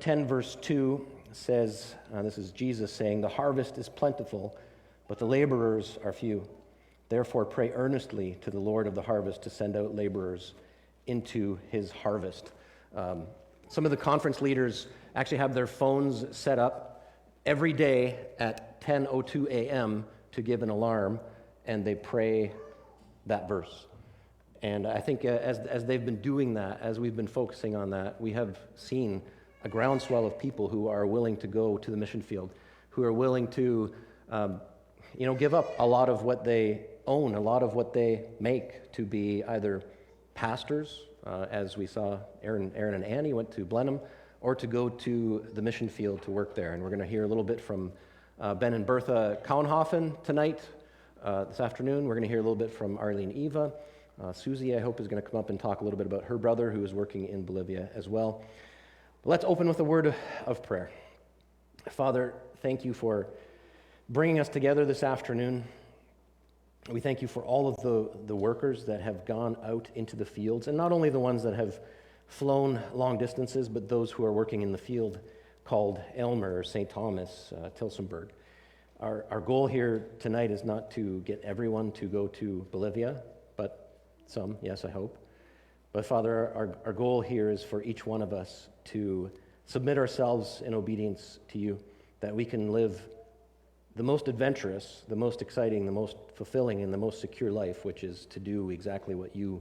10 verse 2 says, this is Jesus saying, "The harvest is plentiful, but the laborers are few. Therefore pray earnestly to the Lord of the harvest to send out laborers into his harvest." Some of the conference leaders actually have their phones set up every day at 10:02 a.m. to give an alarm, and they pray that verse. And I think as they've been doing that, as we've been focusing on that, we have seen a groundswell of people who are willing to go to the mission field, who are willing to give up a lot of what they own, a lot of what they make, to be either pastors, as we saw Aaron and Annie went to Blenheim, or to go to the mission field to work there. And we're going to hear a little bit from Ben and Bertha Kaunhofen tonight, this afternoon. We're going to hear a little bit from Arlene Eva. Susie, I hope, is going to come up and talk a little bit about her brother who is working in Bolivia as well. But let's open with a word of prayer. Father, thank you for bringing us together this afternoon. We thank you for all of the workers that have gone out into the fields, and not only the ones that have flown long distances, but those who are working in the field called Elmer or St. Thomas, Tilsonburg. Our goal here tonight is not to get everyone to go to Bolivia, but some, yes, I hope. But Father, our goal here is for each one of us to submit ourselves in obedience to you, that we can live the most adventurous, the most exciting, the most fulfilling, and the most secure life, which is to do exactly what you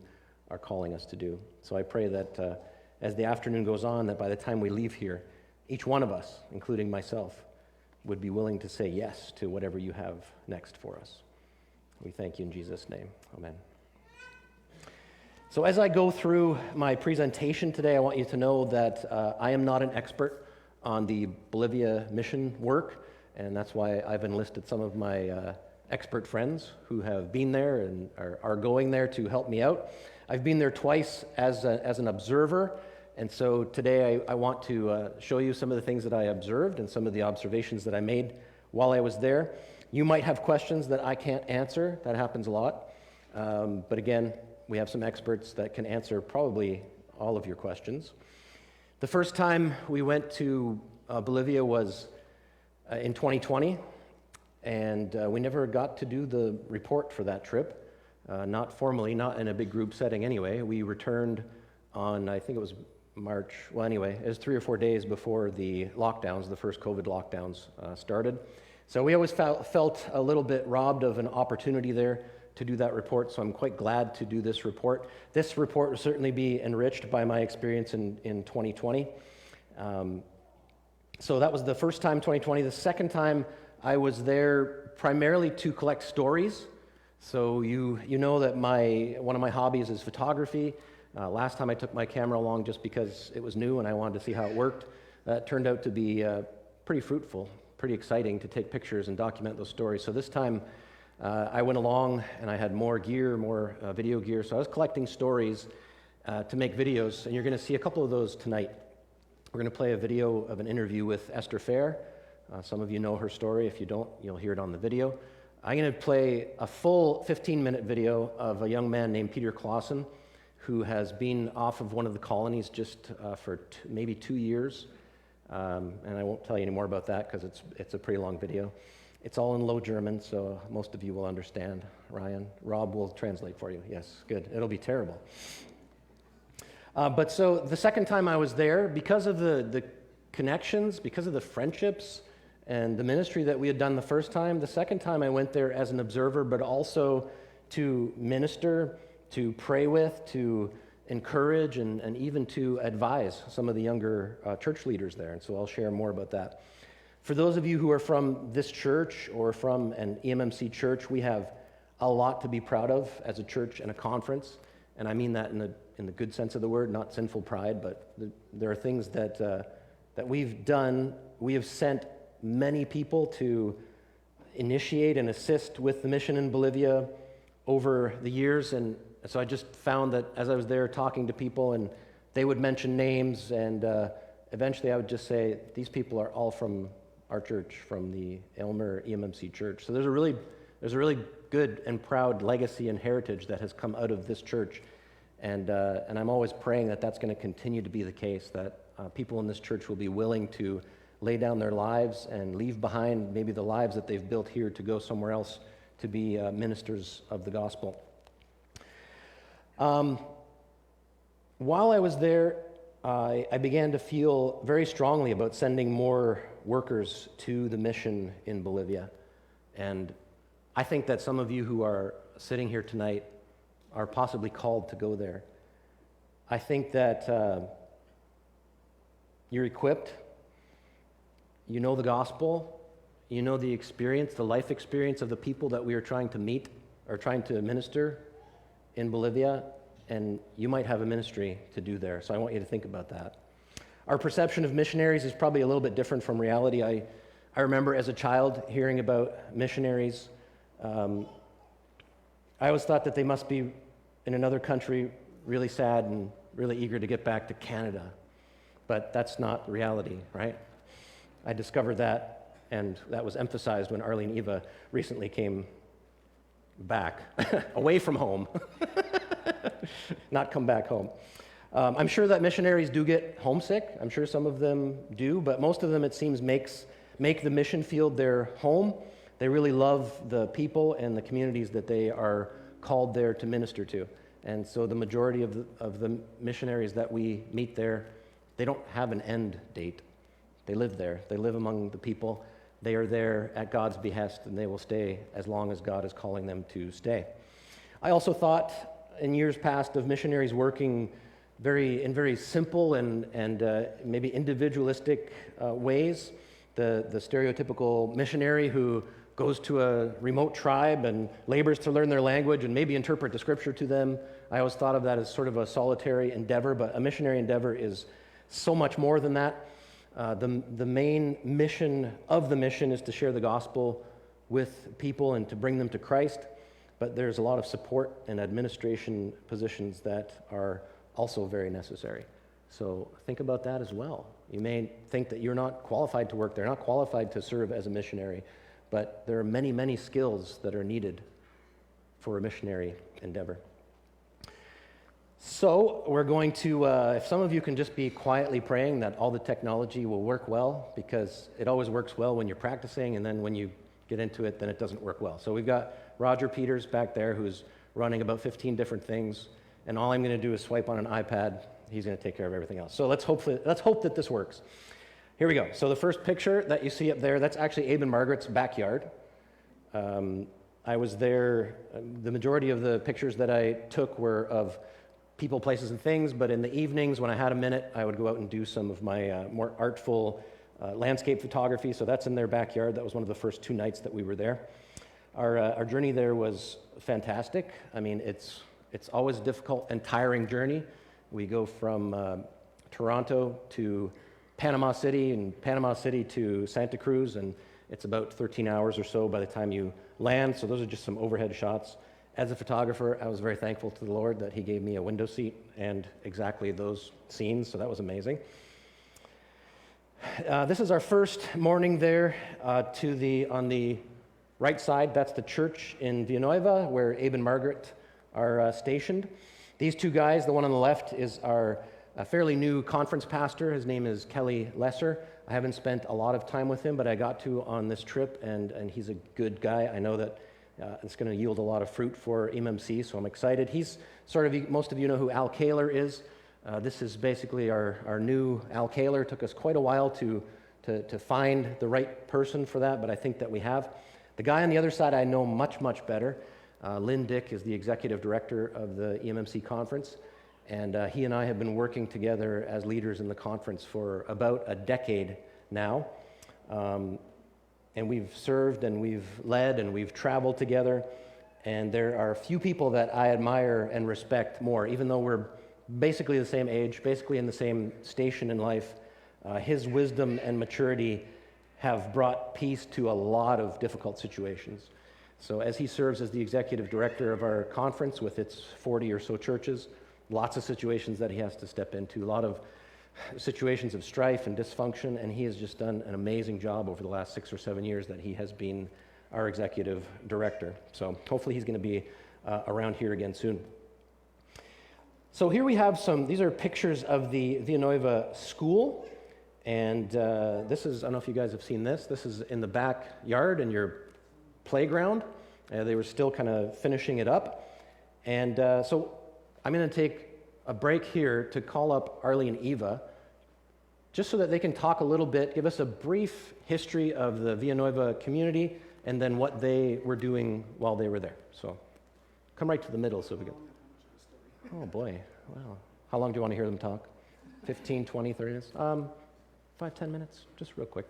are calling us to do. So I pray that as the afternoon goes on, that by the time we leave here, each one of us, including myself, would be willing to say yes to whatever you have next for us. We thank you in Jesus' name. Amen. So as I go through my presentation today, I want you to know that I am not an expert on the Bolivia mission work, and that's why I've enlisted some of my expert friends who have been there and are going there to help me out. I've been there twice as an observer, and so today I want to show you some of the things that I observed and some of the observations that I made while I was there. You might have questions that I can't answer. That happens a lot. But again, we have some experts that can answer probably all of your questions. The first time we went to Bolivia was in 2020, and we never got to do the report for that trip, not formally, not in a big group setting anyway. We returned on, I think it was March, well anyway, it was 3 or 4 days before the lockdowns, the first COVID lockdowns started. So we always felt a little bit robbed of an opportunity there to do that report, so I'm quite glad to do this report. This report will certainly be enriched by my experience in 2020. So that was the first time, 2020. The second time, I was there primarily to collect stories. So you know that one of my hobbies is photography. Last time I took my camera along just because it was new and I wanted to see how it worked. That turned out to be pretty fruitful, pretty exciting to take pictures and document those stories. So this time I went along and I had more gear, more video gear. So I was collecting stories to make videos, and you're going to see a couple of those tonight. We're going to play a video of an interview with Esther Fair. Some of you know her story. If you don't, you'll hear it on the video. I'm going to play a full 15-minute video of a young man named Peter Clausen, who has been off of one of the colonies just for maybe 2 years. And I won't tell you any more about that because it's a pretty long video. It's all in Low German, so most of you will understand. Ryan, Rob will translate for you. Yes, good. It'll be terrible. But so the second time I was there, because of the connections, because of the friendships and the ministry that we had done the first time, the second time I went there as an observer, but also to minister, to pray with, to encourage, and even to advise some of the younger church leaders there. And so I'll share more about that. For those of you who are from this church or from an EMMC church, we have a lot to be proud of as a church and a conference. And I mean that in the good sense of the word, not sinful pride, but there are things that we've done. We have sent many people to initiate and assist with the mission in Bolivia over the years, and so I just found that as I was there talking to people, and they would mention names, and eventually I would just say, these people are all from our church, from the Elmer EMMC church. So there's a really good and proud legacy and heritage that has come out of this church. And I'm always praying that that's going to continue to be the case, that people in this church will be willing to lay down their lives and leave behind maybe the lives that they've built here to go somewhere else to be ministers of the gospel. While I was there, I began to feel very strongly about sending more workers to the mission in Bolivia. And I think that some of you who are sitting here tonight are possibly called to go there. I think that you're equipped, you know the gospel, you know the experience, the life experience of the people that we are trying to meet or trying to minister in Bolivia, and you might have a ministry to do there. So I want you to think about that. Our perception of missionaries is probably a little bit different from reality. I remember as a child hearing about missionaries. I always thought that they must be in another country really sad and really eager to get back to Canada. But that's not reality, right? I discovered that, and that was emphasized when Arlene Eva recently came back, away from home, not come back home. I'm sure that missionaries do get homesick. I'm sure some of them do, but most of them, it seems, make the mission field their home. They really love the people and the communities that they are called there to minister to. And so the majority of the missionaries that we meet there, they don't have an end date. They live there. They live among the people. They are there at God's behest, and they will stay as long as God is calling them to stay. I also thought in years past of missionaries working in very simple and maybe individualistic ways. The stereotypical missionary who goes to a remote tribe and labors to learn their language and maybe interpret the scripture to them. I always thought of that as sort of a solitary endeavor, but a missionary endeavor is so much more than that. The main mission of the mission is to share the gospel with people and to bring them to Christ, but there's a lot of support and administration positions that are also very necessary. So think about that as well. You may think that you're not qualified to work there, not qualified to serve as a missionary, but there are many, many skills that are needed for a missionary endeavor. So we're going to, if some of you can just be quietly praying that all the technology will work well, because it always works well when you're practicing, and then when you get into it, then it doesn't work well. So we've got Roger Peters back there who's running about 15 different things, and all I'm going to do is swipe on an iPad. He's going to take care of everything else. So let's hope that this works. Here we go. So the first picture that you see up there, that's actually Abe and Margaret's backyard. I was there. The majority of the pictures that I took were of people, places, and things, but in the evenings when I had a minute, I would go out and do some of my more artful landscape photography. So that's in their backyard. That was one of the first 2 nights that we were there. Our journey there was fantastic. I mean, it's always a difficult and tiring journey. We go from Toronto to Panama City, and Panama City to Santa Cruz, and it's about 13 hours or so by the time you land. So those are just some overhead shots. As a photographer, I was very thankful to the Lord that He gave me a window seat and exactly those scenes, so that was amazing. This is our first morning there. On the right side, that's the church in Villanueva, where Abe and Margaret are stationed. These 2 guys, the one on the left is our fairly new conference pastor. His name is Kelly Lesser. I haven't spent a lot of time with him, but I got to on this trip, and he's a good guy. I know that it's going to yield a lot of fruit for MMC, so I'm excited. He's sort of, most of you know who Al Kaler is. This is basically our new Al Kaler. It took us quite a while to find the right person for that, but I think that we have. The guy on the other side I know much, much better. Lynn Dick is the executive director of the EMMC conference, and he and I have been working together as leaders in the conference for about a decade now. And we've served and we've led and we've traveled together, and there are few people that I admire and respect more, even though we're basically the same age, basically in the same station in life. His wisdom and maturity have brought peace to a lot of difficult situations. So as he serves as the executive director of our conference with its 40 or so churches, lots of situations that he has to step into, a lot of situations of strife and dysfunction, and he has just done an amazing job over the last 6 or 7 years that he has been our executive director. So hopefully he's going to be around here again soon. So here we have these are pictures of the Villanueva school. And this is, I don't know if you guys have seen this. This is in the backyard in your playground. They were still kind of finishing it up. And so I'm going to take a break here to call up Arlie and Eva, just so that they can talk a little bit, give us a brief history of the Villanueva community, and then what they were doing while they were there. So come right to the middle so we can... Oh boy, wow. How long do you want to hear them talk? 15, 20, 30 minutes? 5-10 minutes, just real quick.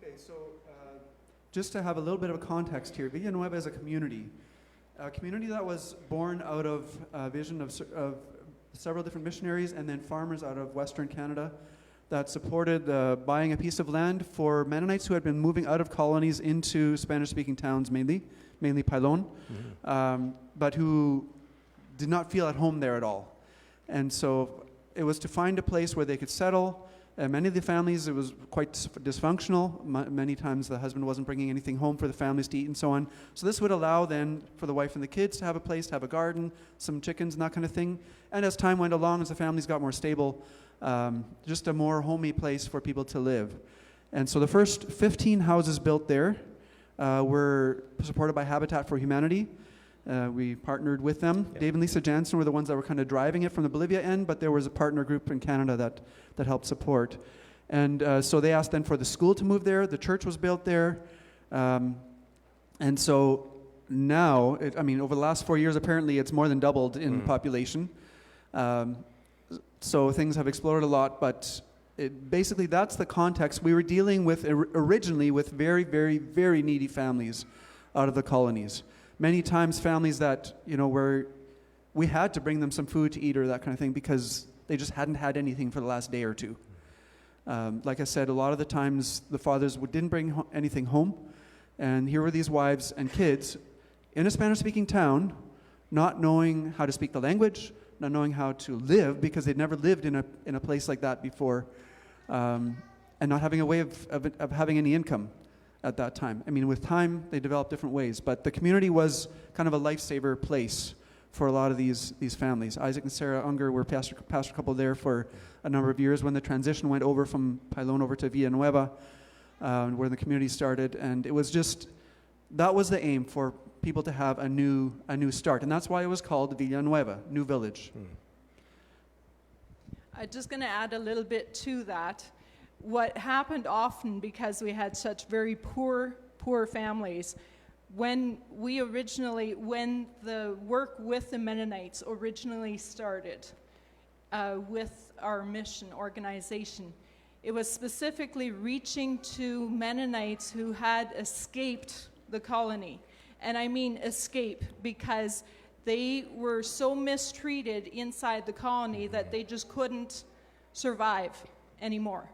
Okay, so just to have a little bit of a context here, Villanueva is a community that was born out of a vision of several different missionaries and then farmers out of Western Canada that supported buying a piece of land for Mennonites who had been moving out of colonies into Spanish-speaking towns, mainly Pilon, but who did not feel at home there at all. And so it was to find a place where they could settle. Many of the families, it was quite dysfunctional. Many times the husband wasn't bringing anything home for the families to eat and so on. So this would allow then for the wife and the kids to have a place, to have a garden, some chickens and that kind of thing. And as time went along, as the families got more stable, just a more homey place for people to live. And so the first 15 houses built there were supported by Habitat for Humanity. We partnered with them. Dave and Lisa Jansen were the ones that were kind of driving it from the Bolivia end, but there was a partner group in Canada that helped support. And so they asked then for the school to move there. The church was built there. And so now, over the last 4 years, apparently it's more than doubled in population. So things have exploded a lot, but basically that's the context. We were dealing with originally with very, very, very needy families out of the colonies. Many times families that, where we had to bring them some food to eat or that kind of thing because they just hadn't had anything for the last day or two. Like I said, a lot of the times the fathers didn't bring anything home, and here were these wives and kids in a Spanish-speaking town, not knowing how to speak the language, not knowing how to live because they'd never lived in a place like that before, and not having a way of having any income at that time. With time, they developed different ways, but the community was kind of a lifesaver place for a lot of these families. Isaac and Sarah Unger were pastor couple there for a number of years when the transition went over from Pilon over to Villanueva, where the community started, and it was just, that was the aim, for people to have a new start, and that's why it was called Villanueva, New Village. I'm just going to add a little bit to that. What happened often, because we had such very poor families, when the work with the Mennonites originally started with our mission organization, it was specifically reaching to Mennonites who had escaped the colony. And I mean escape because they were so mistreated inside the colony that they just couldn't survive anymore.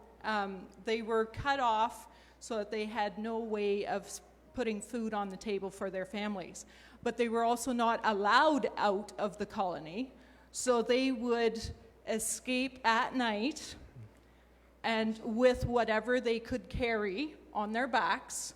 They were cut off so that they had no way of putting food on the table for their families. But they were also not allowed out of the colony, so they would escape at night and with whatever they could carry on their backs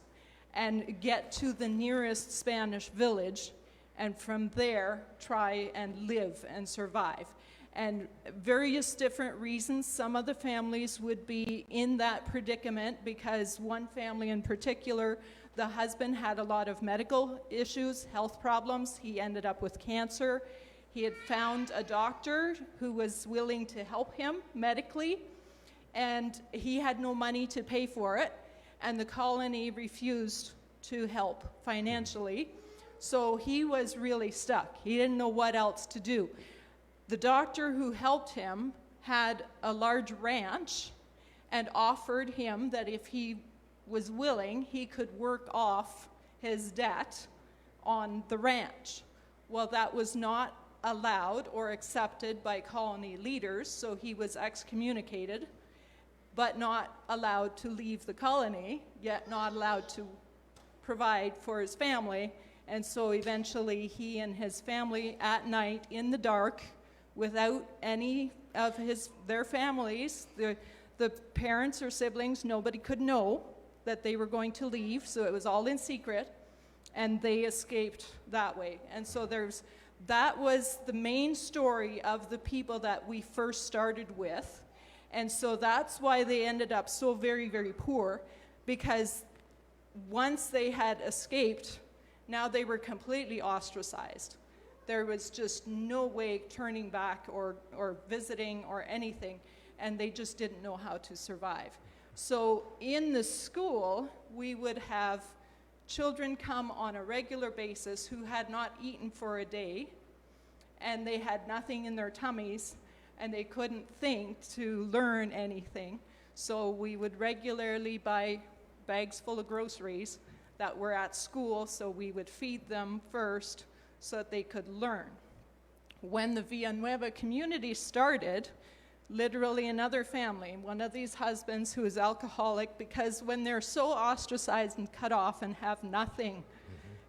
and get to the nearest Spanish village, and from there try and live and survive. And various different reasons, some of the families would be in that predicament because one family in particular, the husband had a lot of medical issues, health problems. He ended up with cancer. He had found a doctor who was willing to help him medically, and he had no money to pay for it, and the colony refused to help financially. So he was really stuck. He didn't know what else to do. The doctor who helped him had a large ranch and offered him that if he was willing, he could work off his debt on the ranch. Well, that was not allowed or accepted by colony leaders, so he was excommunicated, but not allowed to leave the colony, yet not allowed to provide for his family. And so eventually he and his family at night in the dark, without any of their families, the parents or siblings, nobody could know that they were going to leave, so it was all in secret. and they escaped that way. And so that was the main story of the people that we first started with. And so that's why they ended up so very, very poor, because once they had escaped, now they were completely ostracized. There was just no way turning back or visiting or anything, and they just didn't know how to survive. So in the school, we would have children come on a regular basis who had not eaten for a day, and they had nothing in their tummies, and they couldn't think to learn anything. So we would regularly buy bags full of groceries that were at school, so we would feed them first so that they could learn. When the Villanueva community started, literally another family, one of these husbands who is alcoholic, because when they're so ostracized and cut off and have nothing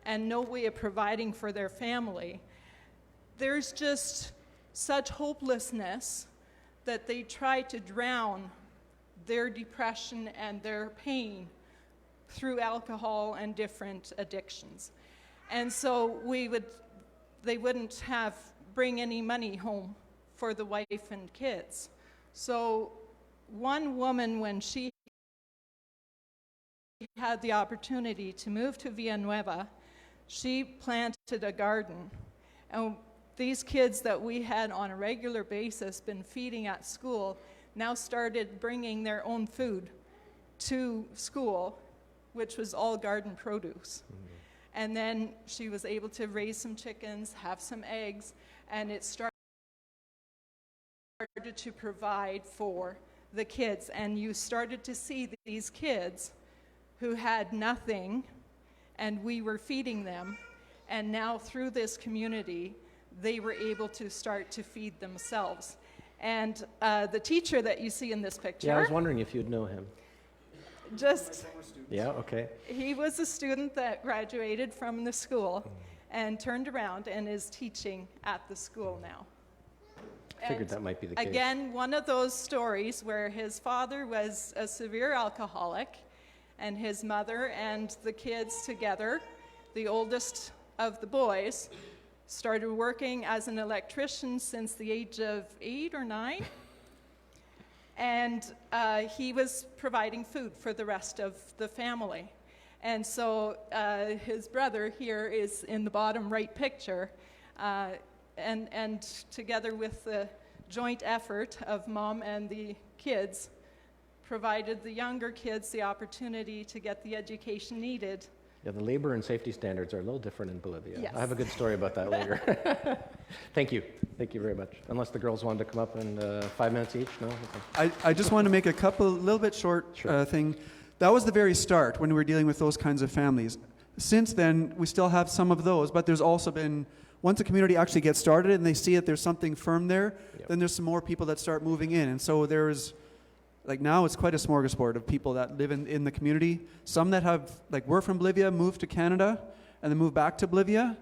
and no way of providing for their family, there's just such hopelessness that they try to drown their depression and their pain through alcohol and different addictions. And so they wouldn't bring any money home for the wife and kids. So one woman, when she had the opportunity to move to Villanueva, she planted a garden. And these kids that we had on a regular basis been feeding at school now started bringing their own food to school, which was all garden produce. And then she was able to raise some chickens, have some eggs, and it started to provide for the kids. And you started to see these kids who had nothing, and we were feeding them. And now through this community, they were able to start to feed themselves. And the teacher that you see in this picture. Yeah, I was wondering if you'd know him. Yeah, okay. He was a student that graduated from the school and turned around and is teaching at the school now. I figured that might be the case. Again, one of those stories where his father was a severe alcoholic, and his mother and the kids together, the oldest of the boys, started working as an electrician since the age of 8 or 9. And he was providing food for the rest of the family. And so his brother here is in the bottom right picture, and together with the joint effort of mom and the kids, provided the younger kids the opportunity to get the education needed. Yeah, the labor and safety standards are a little different in Bolivia. Yes. I have a good story about that later. Thank you. Thank you very much. Unless the girls wanted to come up in 5 minutes each, no? Okay. I just want to make a little bit short thing. That was the very start when we were dealing with those kinds of families. Since then, we still have some of those, but there's also been, once a community actually gets started and they see that there's something firm there, then there's some more people that start moving in. And so there's, like now it's quite a smorgasbord of people that live in the community. Some that have, like we're from Bolivia, moved to Canada, and then moved back to Bolivia.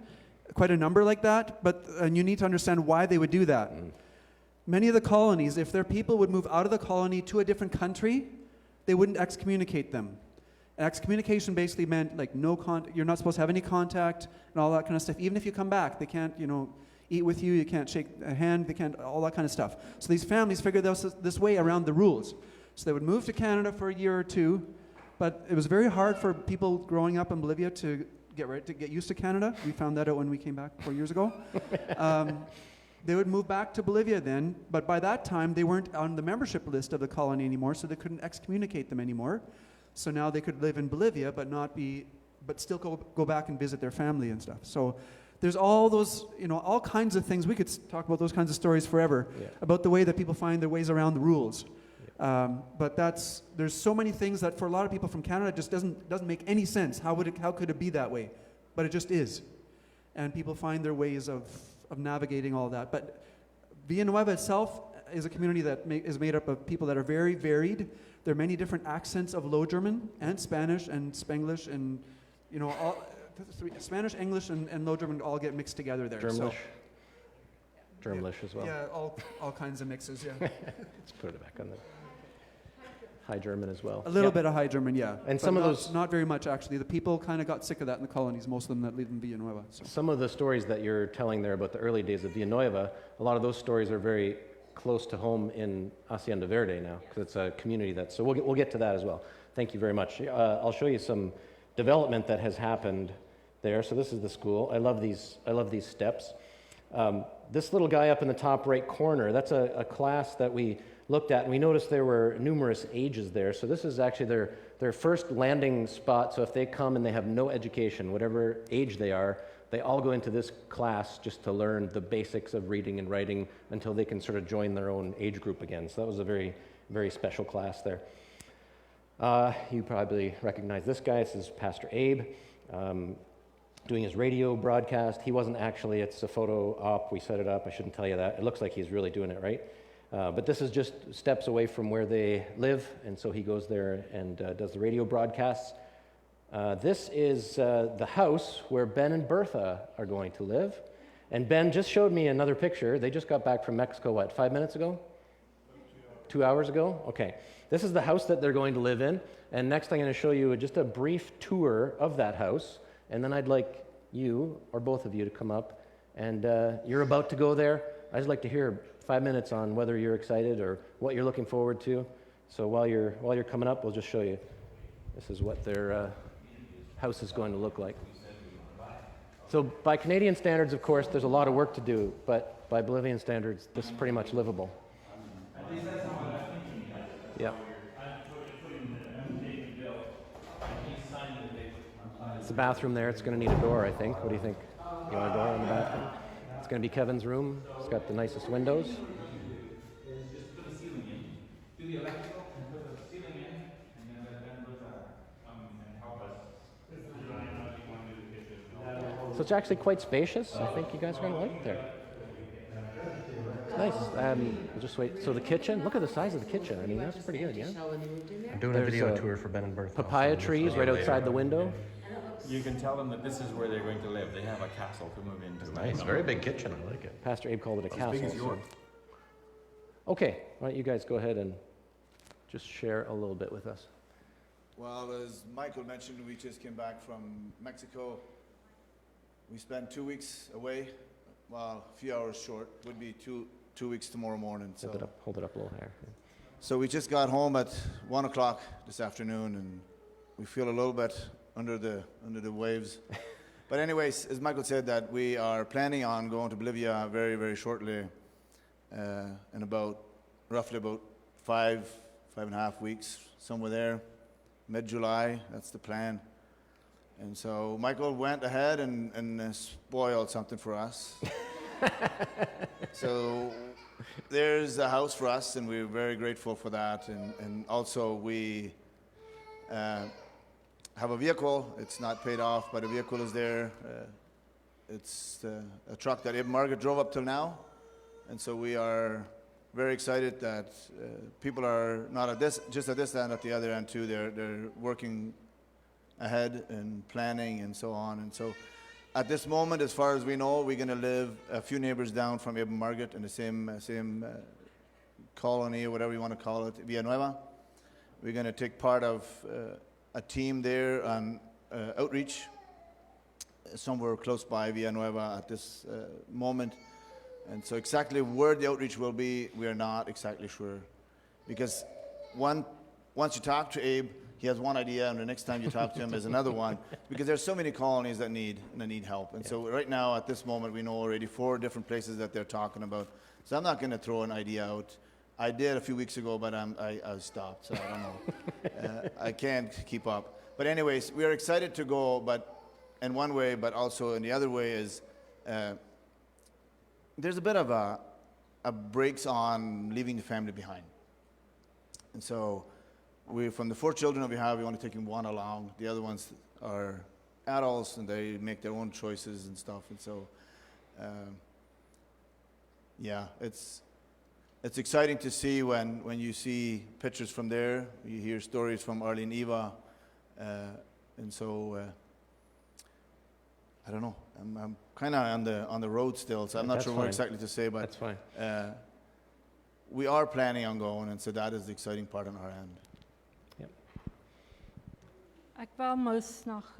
Quite a number like that, and you need to understand why they would do that. Many of the colonies, if their people would move out of the colony to a different country, they wouldn't excommunicate them. And excommunication basically meant like you're not supposed to have any contact and all that kind of stuff. Even if you come back, they can't, eat with you, you can't shake a hand, they can't, all that kind of stuff. So these families figured this way around the rules. So they would move to Canada for a year or two, but it was very hard for people growing up in Bolivia to get used to Canada. We found that out when we came back 4 years ago. They would move back to Bolivia then, but by that time they weren't on the membership list of the colony anymore, so they couldn't excommunicate them anymore. So now they could live in Bolivia, but still go back and visit their family and stuff. So there's all those, all kinds of things. We could talk about those kinds of stories forever, about the way that people find their ways around the rules. But there's so many things that for a lot of people from Canada just doesn't make any sense. How could it be that way? But it just is. And people find their ways of navigating all that. But Villanueva itself is a community that is made up of people that are very varied. There are many different accents of Low German and Spanish and Spanglish and, Spanish, English, and Low German all get mixed together there. Germlish. Germlish as well. Yeah, all kinds of mixes, yeah. Let's put it back on there. High German as well. A little Yeah. bit of High German, yeah. And But some of not- those- Not very much, actually. The people kind of got sick of that in the colonies, most of them that lived in Villanueva. So. Some of the stories that you're telling there about the early days of Villanueva, a lot of those stories are very close to home in Hacienda Verde now, because it's a community that, so we'll get to that as well. Thank you very much. I'll show you some development that has happened there. So this is the school. I love these steps. This little guy up in the top right corner, that's a class that we looked at, and we noticed there were numerous ages there. So this is actually their first landing spot. So if they come and they have no education, whatever age they are, they all go into this class just to learn the basics of reading and writing until they can sort of join their own age group again. So that was a very, very special class there. You probably recognize this guy. This is Pastor Abe doing his radio broadcast. He wasn't actually, it's a photo op. We set it up. I shouldn't tell you that. It looks like he's really doing it right. But this is just steps away from where they live, and so he goes there and does the radio broadcasts. This is the house where Ben and Bertha are going to live. And Ben just showed me another picture. They just got back from Mexico, 5 minutes ago? 2 hours ago? Okay. This is the house that they're going to live in. And next I'm going to show you just a brief tour of that house. And then I'd like you, or both of you, to come up. And you're about to go there. I'd just like to hear 5 minutes on whether you're excited or what you're looking forward to. So while you're coming up, we'll just show you. This is what their house is going to look like. So by Canadian standards, of course, there's a lot of work to do, but by Bolivian standards, this is pretty much livable. Yeah. It's the bathroom there. It's going to need a door, I think. What do you think? You want a door in the bathroom? It's going to be Kevin's room. It's got the nicest windows. So it's actually quite spacious. I think you guys are going to like it there. It's nice. We'll just wait. So the kitchen, look at the size of the kitchen. I mean, that's pretty good, yeah? I'm doing a There's video a tour for Ben and Bertha. Papaya trees right outside the window. You can tell them that this is where they're going to live. They have a castle to move into. Nice, very big kitchen. I like it. Pastor Abe called it a castle. As big as so- yours. Okay, why don't you guys go ahead and just share a little bit with us. Well, as Michael mentioned, we just came back from Mexico. We spent 2 weeks away, well, a few hours short. Would be two weeks tomorrow morning. So. Hold it up a little higher. So we just got home at 1 o'clock this afternoon, and we feel a little bit under the waves. But anyways, as Michael said, that we are planning on going to Bolivia very, very shortly, in roughly about 5.5 weeks, somewhere there, mid-July. That's the plan. And so Michael went ahead and spoiled something for us. So there's a house for us, and we're very grateful for that. And also we have a vehicle. It's not paid off, but a vehicle is there. It's a truck that Ibn Margaret drove up till now. And so we are very excited that people are not just at this end, at the other end too. They're working ahead and planning and so on. And so at this moment, as far as we know, we're going to live a few neighbors down from Ibn Margaret in the same colony, or whatever you want to call it, Villanueva. We're going to take part of a team there on outreach somewhere close by Villanueva at this moment. And so exactly where the outreach will be, we are not exactly sure. Because once you talk to Abe, he has one idea, and the next time you talk to him is another one. Because there's so many colonies that need help. And so right now, at this moment, we know already 4 different places that they're talking about. So I'm not going to throw an idea out. I did a few weeks ago, but I stopped, so I don't know. I can't keep up. But anyways, we are excited to go, but in one way, but also in the other way is there's a bit of a brakes on leaving the family behind. And so from the 4 children that we have, we want to take one along. The other ones are adults, and they make their own choices and stuff. And so, yeah, it's exciting to see when you see pictures from there. You hear stories from Arlene Eva. And so, I don't know. I'm kind of on the road still, so I'm not That's sure what fine. exactly to say. But That's fine. we are planning on going, and so that is the exciting part on our end. Ik wil moest nog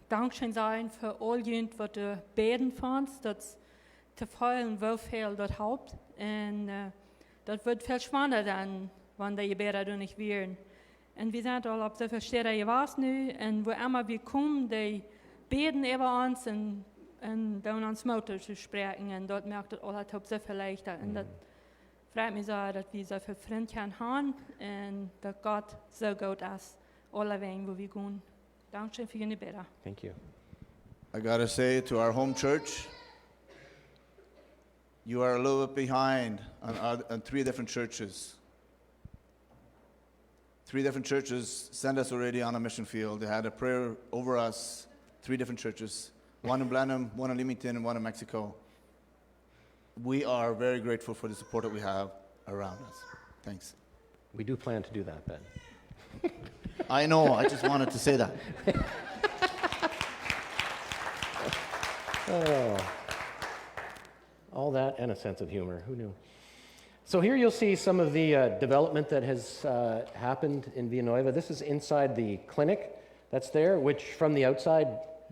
dankzij zijn voor al jullie wat de beden vandt, dat te veel wel veel dat helpt. En dat wordt veel spannender dan wanneer je beden doen niet weer. En we zijn al op de verschillende was nu, en waar we komen, die beden over ons en dan ons motor te spreken. En dat maakt het altijd op zoveel leichter. En dat freut mich so, dass wir so viele Freunde haben und dass Gott so gut ist, alle Wege, wo wir gehen. Dankeschön für Ihre Bete. Thank you. I got to say to our home church, you are a little bit behind on 3 different churches. 3 different churches sent us already on a mission field. They had a prayer over us, 3 different churches, one in Blenheim, one in Leamington, and one in Mexico. We are very grateful for the support that we have around us. Thanks. We do plan to do that, Ben. I know, I just wanted to say that. Oh, all that and a sense of humor. Who knew? So here you'll see some of the development that has happened in Villanueva. This is inside the clinic that's there, which from the outside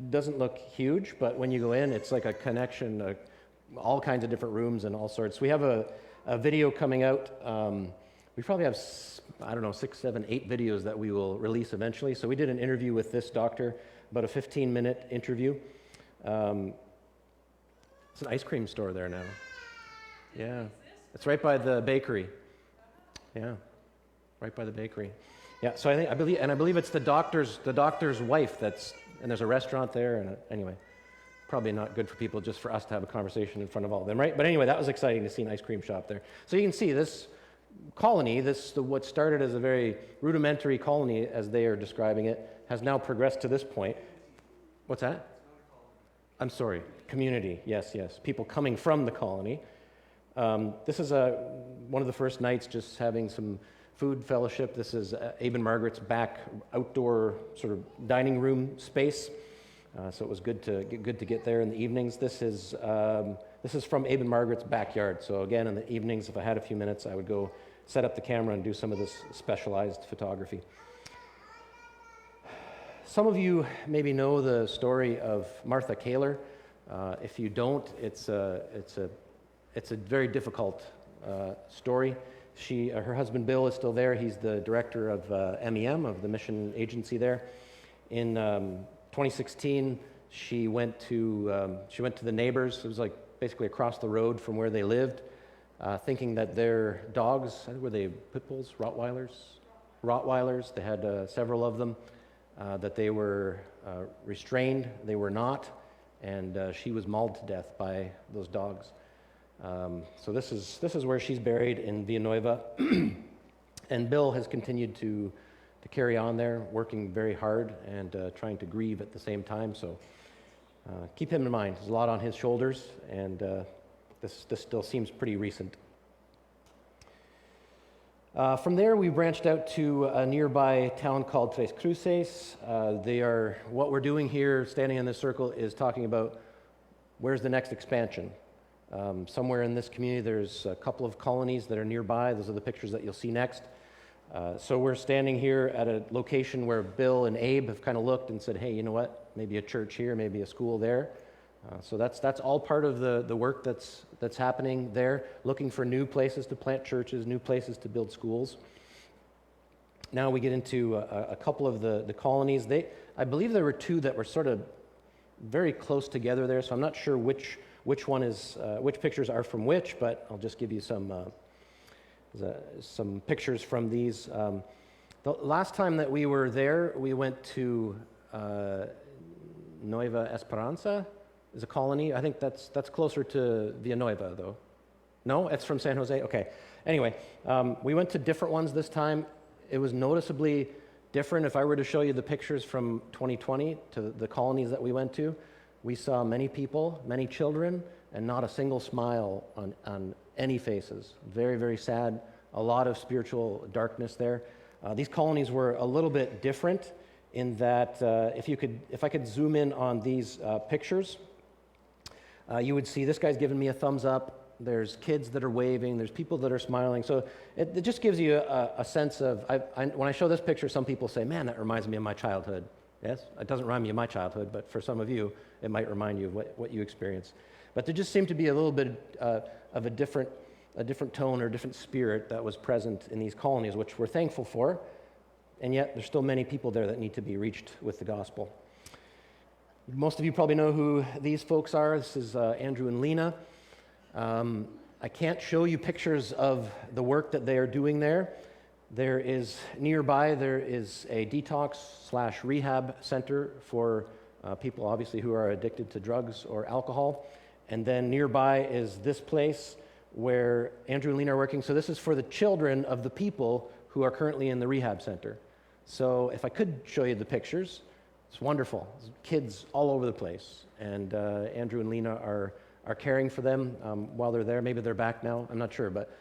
doesn't look huge, but when you go in, it's like a connection, all kinds of different rooms and all sorts. We have a video coming out. We probably have, 6, 7, 8 videos that we will release eventually. So we did an interview with this doctor, about a 15-minute interview. It's an ice cream store there now. Yeah, it's right by the bakery. Yeah, right by the bakery. Yeah, so I believe it's the doctor's wife and there's a restaurant there. And anyway, probably not good for people, just for us to have a conversation in front of all of them, right? But anyway, that was exciting to see an ice cream shop there. So you can see this colony, what started as a very rudimentary colony, as they are describing it, has now progressed to this point. What's that? I'm sorry, community, yes. People coming from the colony. This is one of the first nights just having some food fellowship. This is Abe and Margaret's back outdoor sort of dining room space. So it was good to get there in the evenings. This is from Abe and Margaret's backyard. So again, in the evenings, if I had a few minutes, I would go set up the camera and do some of this specialized photography. Some of you maybe know the story of Martha Kaler. If you don't, it's a very difficult story. Her husband Bill is still there. He's the director of MEM, of the mission agency there. In 2016, she went to the neighbors. It was like basically across the road from where they lived, thinking that their dogs, were they pit bulls, Rottweilers. They had several of them. That they were restrained. They were not, and she was mauled to death by those dogs. So this is where she's buried in Villanueva, and Bill has continued to carry on there, working very hard and trying to grieve at the same time. So keep him in mind. There's a lot on his shoulders, and this still seems pretty recent. From there, we branched out to a nearby town called Tres Cruces. What we're doing here, standing in this circle, is talking about where's the next expansion. Somewhere in this community, there's a couple of colonies that are nearby. Those are the pictures that you'll see next. So we're standing here at a location where Bill and Abe have kind of looked and said, hey, you know what, maybe a church here, maybe a school there. So that's all part of the work that's happening there, looking for new places to plant churches, new places to build schools. Now we get into a couple of the colonies. I believe there were 2 that were sort of very close together there, so I'm not sure which one is which pictures are from which, but I'll just give you some pictures from these. The last time that we were there, we went to Nueva Esperanza. Is a colony. I think that's closer to Villanueva, though. No, it's from San Jose? Okay. Anyway, we went to different ones this time. It was noticeably different. If I were to show you the pictures from 2020 to the colonies that we went to, we saw many people, many children, and not a single smile on any faces. Very, very sad. A lot of spiritual darkness there. These colonies were a little bit different in that if I could zoom in on these pictures, you would see this guy's giving me a thumbs up. there's kids that are waving, there's people that are smiling. So it just gives you a sense of, when I show this picture, some people say, man, that reminds me of my childhood. Yes, it doesn't remind me of my childhood, but for some of you, it might remind you of what you experienced. But there just seemed to be a little bit of a different tone or different spirit that was present in these colonies, which we're thankful for, and yet there's still many people there that need to be reached with the gospel. Most of you probably know who these folks are. This is Andrew and Lena. I can't show you pictures of the work that they are doing there. Nearby there is a detox/rehab center for people obviously who are addicted to drugs or alcohol. And then nearby is this place where Andrew and Lena are working. So this is for the children of the people who are currently in the rehab center. So if I could show you the pictures, it's wonderful. There's kids all over the place. And Andrew and Lena are caring for them while they're there. Maybe they're back now. I'm not sure, but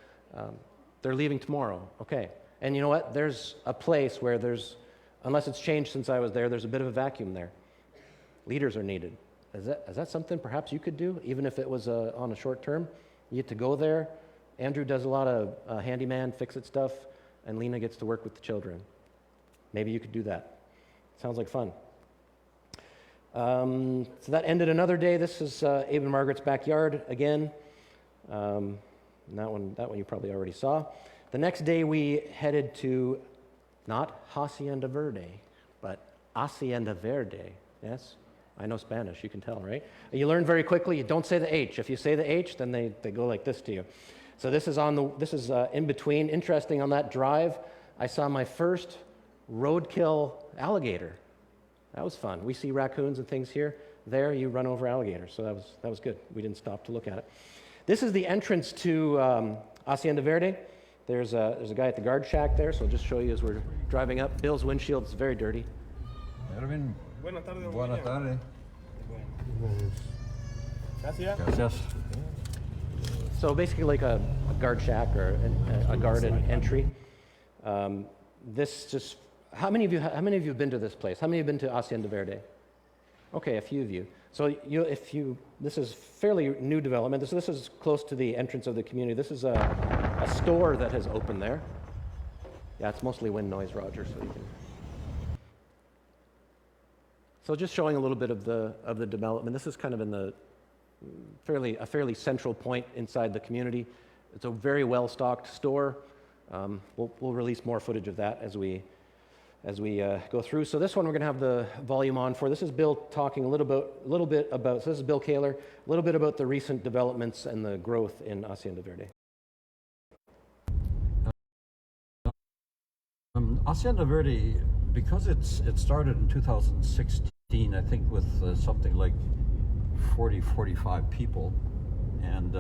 they're leaving tomorrow. Okay. And you know what? There's a place where unless it's changed since I was there, there's a bit of a vacuum there. Leaders are needed. Is that something perhaps you could do, even if it was on a short term? You get to go there. Andrew does a lot of handyman, fix-it stuff, and Lena gets to work with the children. Maybe you could do that. Sounds like fun. So that ended another day. This is Abe and Margaret's backyard again. And that one you probably already saw. The next day we headed to not Hacienda Verde, but Hacienda Verde. Yes? I know Spanish, you can tell, right? You learn very quickly, you don't say the H. If you say the H, then they go like this to you. So this is in between. Interesting, on that drive, I saw my first roadkill alligator. That was fun. We see raccoons and things here. There, you run over alligators, so that was good. We didn't stop to look at it. This is the entrance to Hacienda Verde. There's a guy at the guard shack there, so I'll just show you as we're driving up. Bill's windshield is very dirty. Erwin. Buenas tardes. Buenas tardes. Gracias. Gracias. So basically like a guard shack or a guard entry. How many of you have been to this place? How many have been to Hacienda Verde? Okay, a few of you. So this is fairly new development. This is close to the entrance of the community. This is a store that has opened there. Yeah, it's mostly wind noise, Roger, so you can. So just showing a little bit of the development. This is kind of in a fairly central point inside the community. It's a very well-stocked store. We'll release more footage of that as we go through. So this one we're going to have the volume on for. This is Bill talking a little bit about. So this is Bill Kaler, a little bit about the recent developments and the growth in Hacienda Verde. Hacienda Verde, because it started in 2016, I think, with something like 45 people, and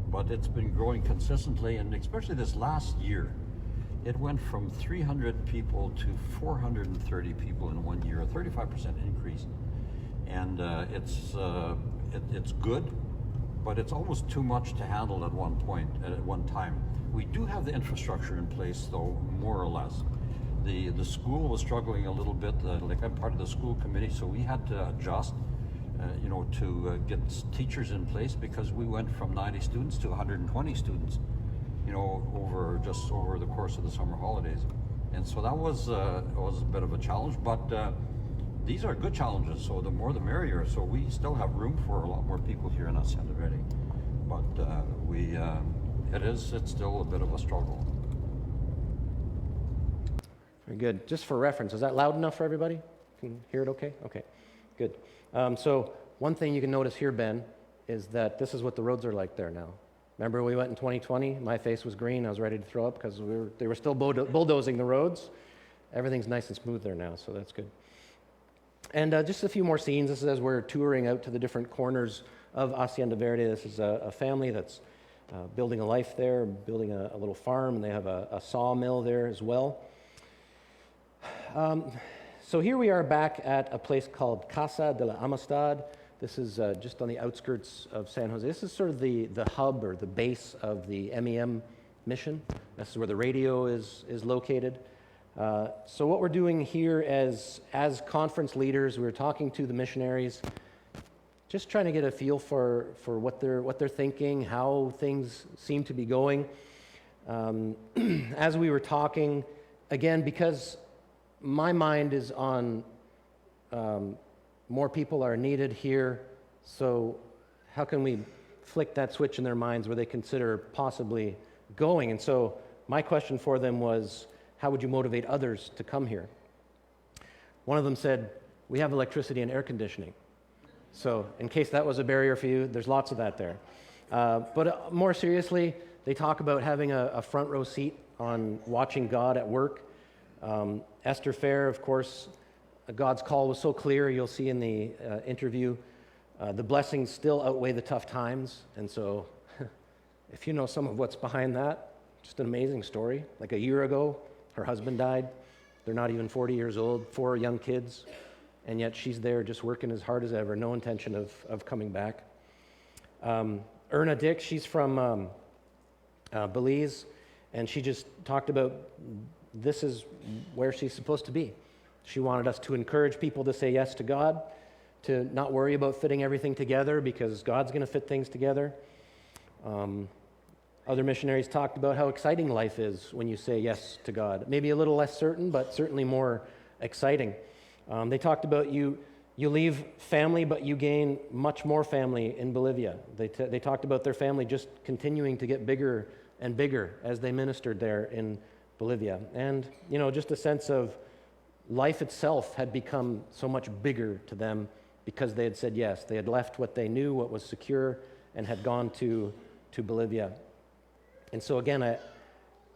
but it's been growing consistently, and especially this last year, it went from 300 people to 430 people in 1 year, a 35% increase, and it's good, but it's almost too much to handle at one time. We do have the infrastructure in place, though, more or less. The school was struggling a little bit. Like, I'm part of the school committee, so we had to adjust, to get teachers in place, because we went from 90 students to 120 students, over the course of the summer holidays, and so that was a bit of a challenge. But these are good challenges, so the more the merrier. So we still have room for a lot more people here in Hacienda Verde, but it's still a bit of a struggle. Very good. Just for reference, is that loud enough for everybody? Can you hear it okay? Okay, good. So one thing you can notice here, Ben, is that this is what the roads are like there now. Remember we went in 2020? My face was green. I was ready to throw up because they were still bulldozing the roads. Everything's nice and smooth there now, so that's good. And just a few more scenes. This is as we're touring out to the different corners of Hacienda Verde. This is a family that's building a life there, building a little farm, and they have a sawmill there as well. So here we are back at a place called Casa de la Amistad. This is just on the outskirts of San Jose. This is sort of the hub or the base of the MEM mission. This is where the radio is located. So what we're doing here as conference leaders, we're talking to the missionaries. just trying to get a feel for what they're thinking, how things seem to be going. As we were talking, again, because my mind is on more people are needed here, so how can we flick that switch in their minds where they consider possibly going? And so my question for them was, how would you motivate others to come here? One of them said, we have electricity and air conditioning. So in case that was a barrier for you, there's lots of that there. But more seriously, they talk about having a front row seat on watching God at work. Esther Fair, of course, God's call was so clear, you'll see in the interview. The blessings still outweigh the tough times. And so if you know some of what's behind that, just an amazing story. Like a year ago, her husband died. They're not even 40 years old, 4 young kids. And yet she's there just working as hard as ever, no intention of coming back. Erna Dick, she's from Belize, and she just talked about this is where she's supposed to be. She wanted us to encourage people to say yes to God, to not worry about fitting everything together because God's going to fit things together. Other missionaries talked about how exciting life is when you say yes to God. Maybe a little less certain, but certainly more exciting. They talked about you leave family, but you gain much more family in Bolivia. They talked about their family just continuing to get bigger and bigger as they ministered there in Bolivia. And, just a sense of life itself had become so much bigger to them because they had said yes. They had left what they knew, what was secure, and had gone to Bolivia. And so again,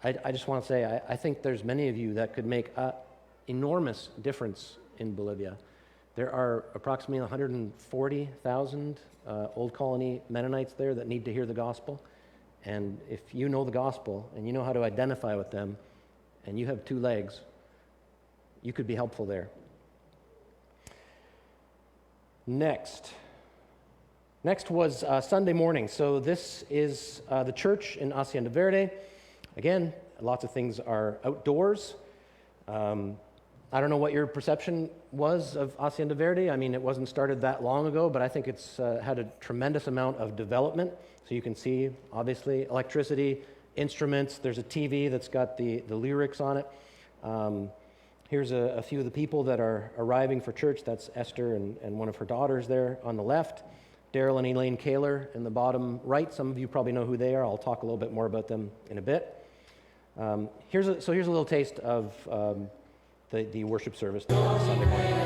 I just want to say, I think there's many of you that could make an enormous difference in Bolivia. There are approximately 140,000 Old Colony Mennonites there that need to hear the gospel. And if you know the gospel and you know how to identify with them and you have 2 legs, you could be helpful there. Next was Sunday morning. So this is the church in Hacienda Verde. Again, lots of things are outdoors. I don't know what your perception was of Hacienda Verde. I mean, it wasn't started that long ago, but I think it's had a tremendous amount of development. So you can see, obviously, electricity, instruments. There's a TV that's got the lyrics on it. Here's a few of the people that are arriving for church. That's Esther and one of her daughters there on the left. Daryl and Elaine Kaler in the bottom right. Some of you probably know who they are. I'll talk a little bit more about them in a bit. Here's a little taste of the worship service Sunday morning.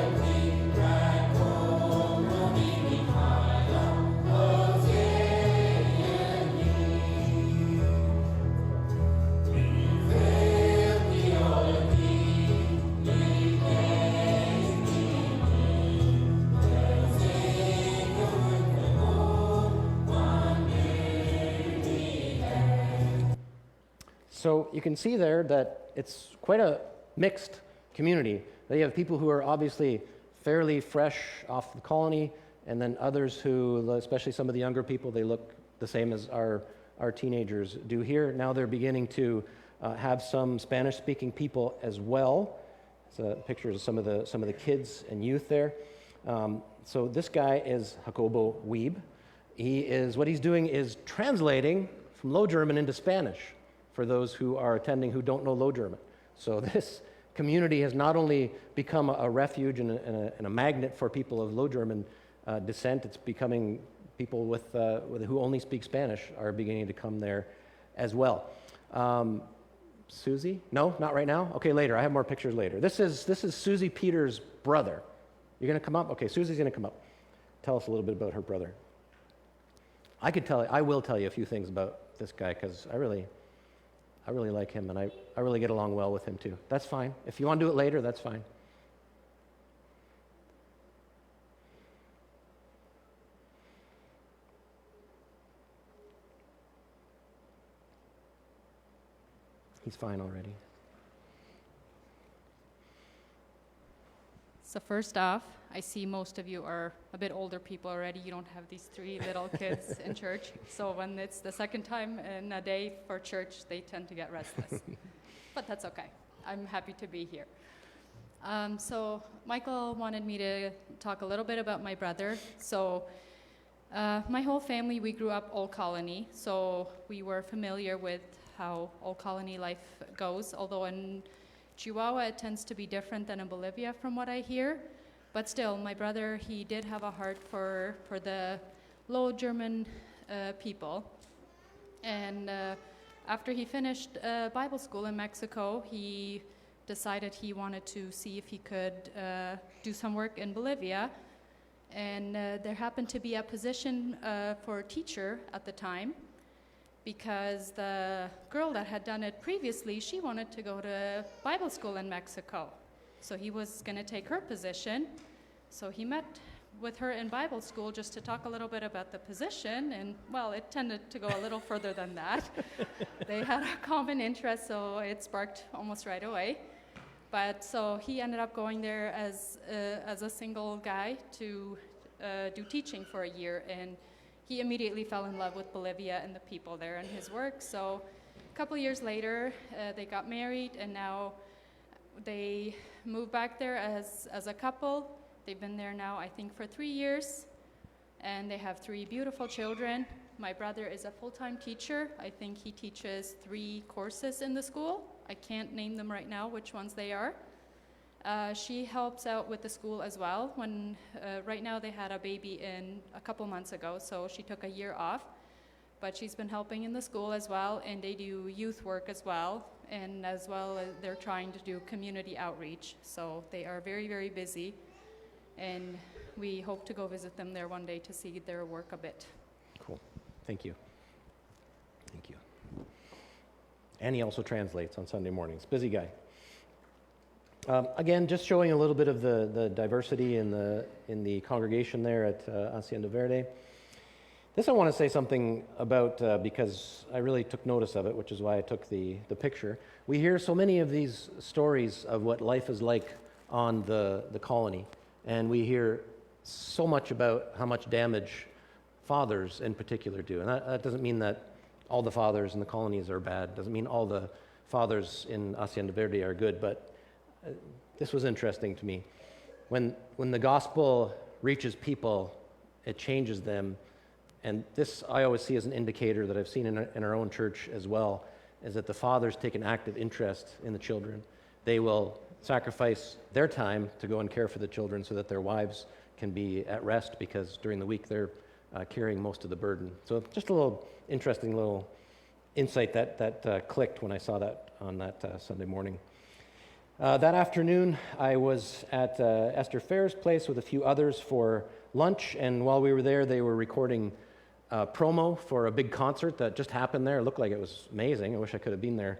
So you can see there that it's quite a mixed community. You have people who are obviously fairly fresh off the colony, and then others who, especially some of the younger people, they look the same as our teenagers do here. Now they're beginning to have some Spanish-speaking people as well. So pictures of some of the kids and youth there. So this guy is Jacobo Wiebe. What he's doing is translating from Low German into Spanish for those who are attending who don't know Low German. So this community has not only become a refuge and a magnet for people of Low German descent, it's becoming people who only speak Spanish are beginning to come there as well. Susie? No, not right now? Okay, later. I have more pictures later. This is Susie Peter's brother. You're going to come up? Okay, Susie's going to come up. Tell us a little bit about her brother. I will tell you a few things about this guy because I really like him, and I really get along well with him too. That's fine. If you want to do it later, that's fine. He's fine already. So first off, I see most of you are a bit older people already. You don't have these 3 little kids in church. So when it's the second time in a day for church, they tend to get restless. But that's okay. I'm happy to be here. So Michael wanted me to talk a little bit about my brother. So My whole family, we grew up Old Colony, so we were familiar with how Old Colony life goes, although in Chihuahua it tends to be different than in Bolivia from what I hear. But still, my brother, he did have a heart for the Low German people. And after he finished Bible school in Mexico, he decided he wanted to see if he could do some work in Bolivia. And there happened to be a position for a teacher at the time, because the girl that had done it previously, she wanted to go to Bible school in Mexico. So he was going to take her position. So he met with her in Bible school just to talk a little bit about the position, and well, it tended to go a little further than that. They had a common interest, so it sparked almost right away. But so he ended up going there as a single guy to do teaching for a year, and he immediately fell in love with Bolivia and the people there and his work. So a couple years later, they got married, and now they moved back there as a couple. They've been there now, I think, for 3 years, and they have 3 beautiful children. My brother is a full-time teacher. I think he teaches 3 courses in the school. I can't name them right now, which ones they are. She helps out with the school as well. Right now they had a baby in a couple months ago, so she took a year off. But she's been helping in the school as well, and they do youth work as well. And as well, they're trying to do community outreach. So they are very, very busy. And we hope to go visit them there one day to see their work a bit. Cool. Thank you. Thank you. And he also translates on Sunday mornings. Busy guy. Again, just showing a little bit of the diversity in the congregation there at Hacienda Verde. This I want to say something about because I really took notice of it, which is why I took the picture. We hear so many of these stories of what life is like on the colony, and we hear so much about how much damage fathers in particular do. And that doesn't mean that all the fathers in the colonies are bad. Doesn't mean all the fathers in Hacienda Verde are good, but this was interesting to me. When the gospel reaches people, it changes them. And this I always see as an indicator that I've seen in our own church as well, is that the fathers take an active interest in the children. They will sacrifice their time to go and care for the children so that their wives can be at rest, because during the week they're carrying most of the burden. So just a little interesting little insight that clicked when I saw that on that Sunday morning. That afternoon, I was at Esther Fair's place with a few others for lunch, and while we were there, they were recording promo for a big concert that just happened there. It looked like it was amazing. I wish I could have been there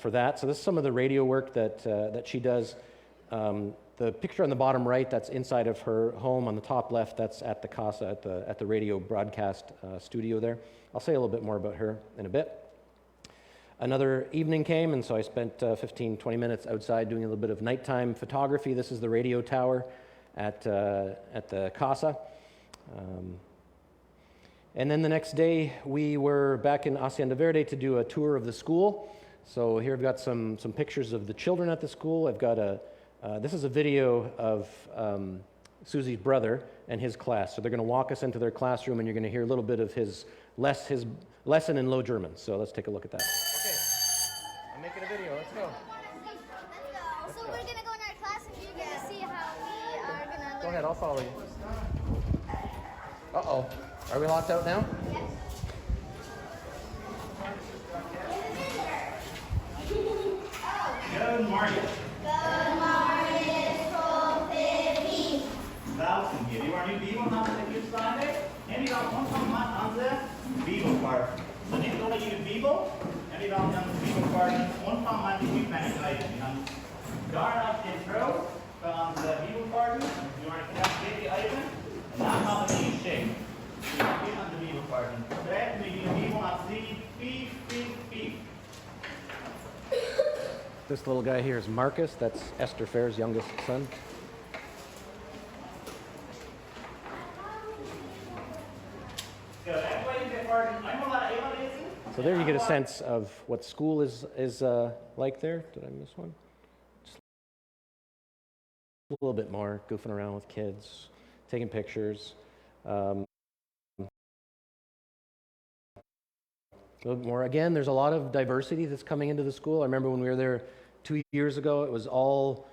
for that. So this is some of the radio work that she does. The picture on the bottom right, that's inside of her home. On the top left, that's at the casa, at the radio broadcast studio there. I'll say a little bit more about her in a bit. Another evening came, and so I spent 15, 20 minutes outside doing a little bit of nighttime photography. This is the radio tower at the casa. And then the next day, we were back in Hacienda Verde to do a tour of the school. So here I've got some pictures of the children at the school. I've got this is a video of Susie's brother and his class. So they're going to walk us into their classroom, and you're going to hear a little bit of his lesson in Low German. So let's take a look at that. Okay, I'm making a video. Let's go. Let's go. So we're going to go in our class, and you guys see how we are going to learn. Go ahead, I'll follow you. Uh-oh. Are we locked out now? Yes. Good morning. Good morning, Professor. Welcome here. Vi var nu Bibeln hade det just där. En idag kom som man hade Bibelpart. Så ni då är ju Bibel. En idag den Bibelpart och från man i människor. Guard up intro från Bibelparten. You are to have the item. And now how the shape. Vi har byggt den Bibelparten. Rätt med Bibeln att se beep beep beep. This little guy here is Marcus. That's Esther Fair's youngest son. So there you get a sense of what school is like there. Did I miss one? Just a little bit more, goofing around with kids, taking pictures. a little more. Again, there's a lot of diversity that's coming into the school. I remember when we were there 2 years ago, it was all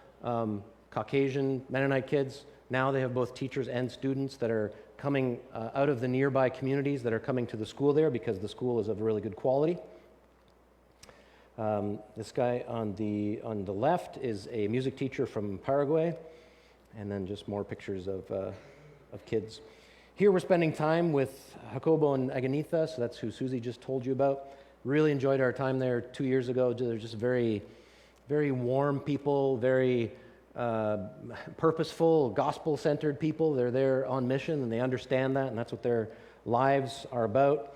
Caucasian Mennonite kids. Now they have both teachers and students that are coming out of the nearby communities that are coming to the school there because the school is of really good quality. This guy on the left is a music teacher from Paraguay, and then just more pictures of kids. Here we're spending time with Jacobo and Aganitha, so that's who Susie just told you about. Really enjoyed our time there 2 years ago. They're just very, very warm people, very purposeful, gospel-centered people. They're there on mission, and they understand that, and that's what their lives are about.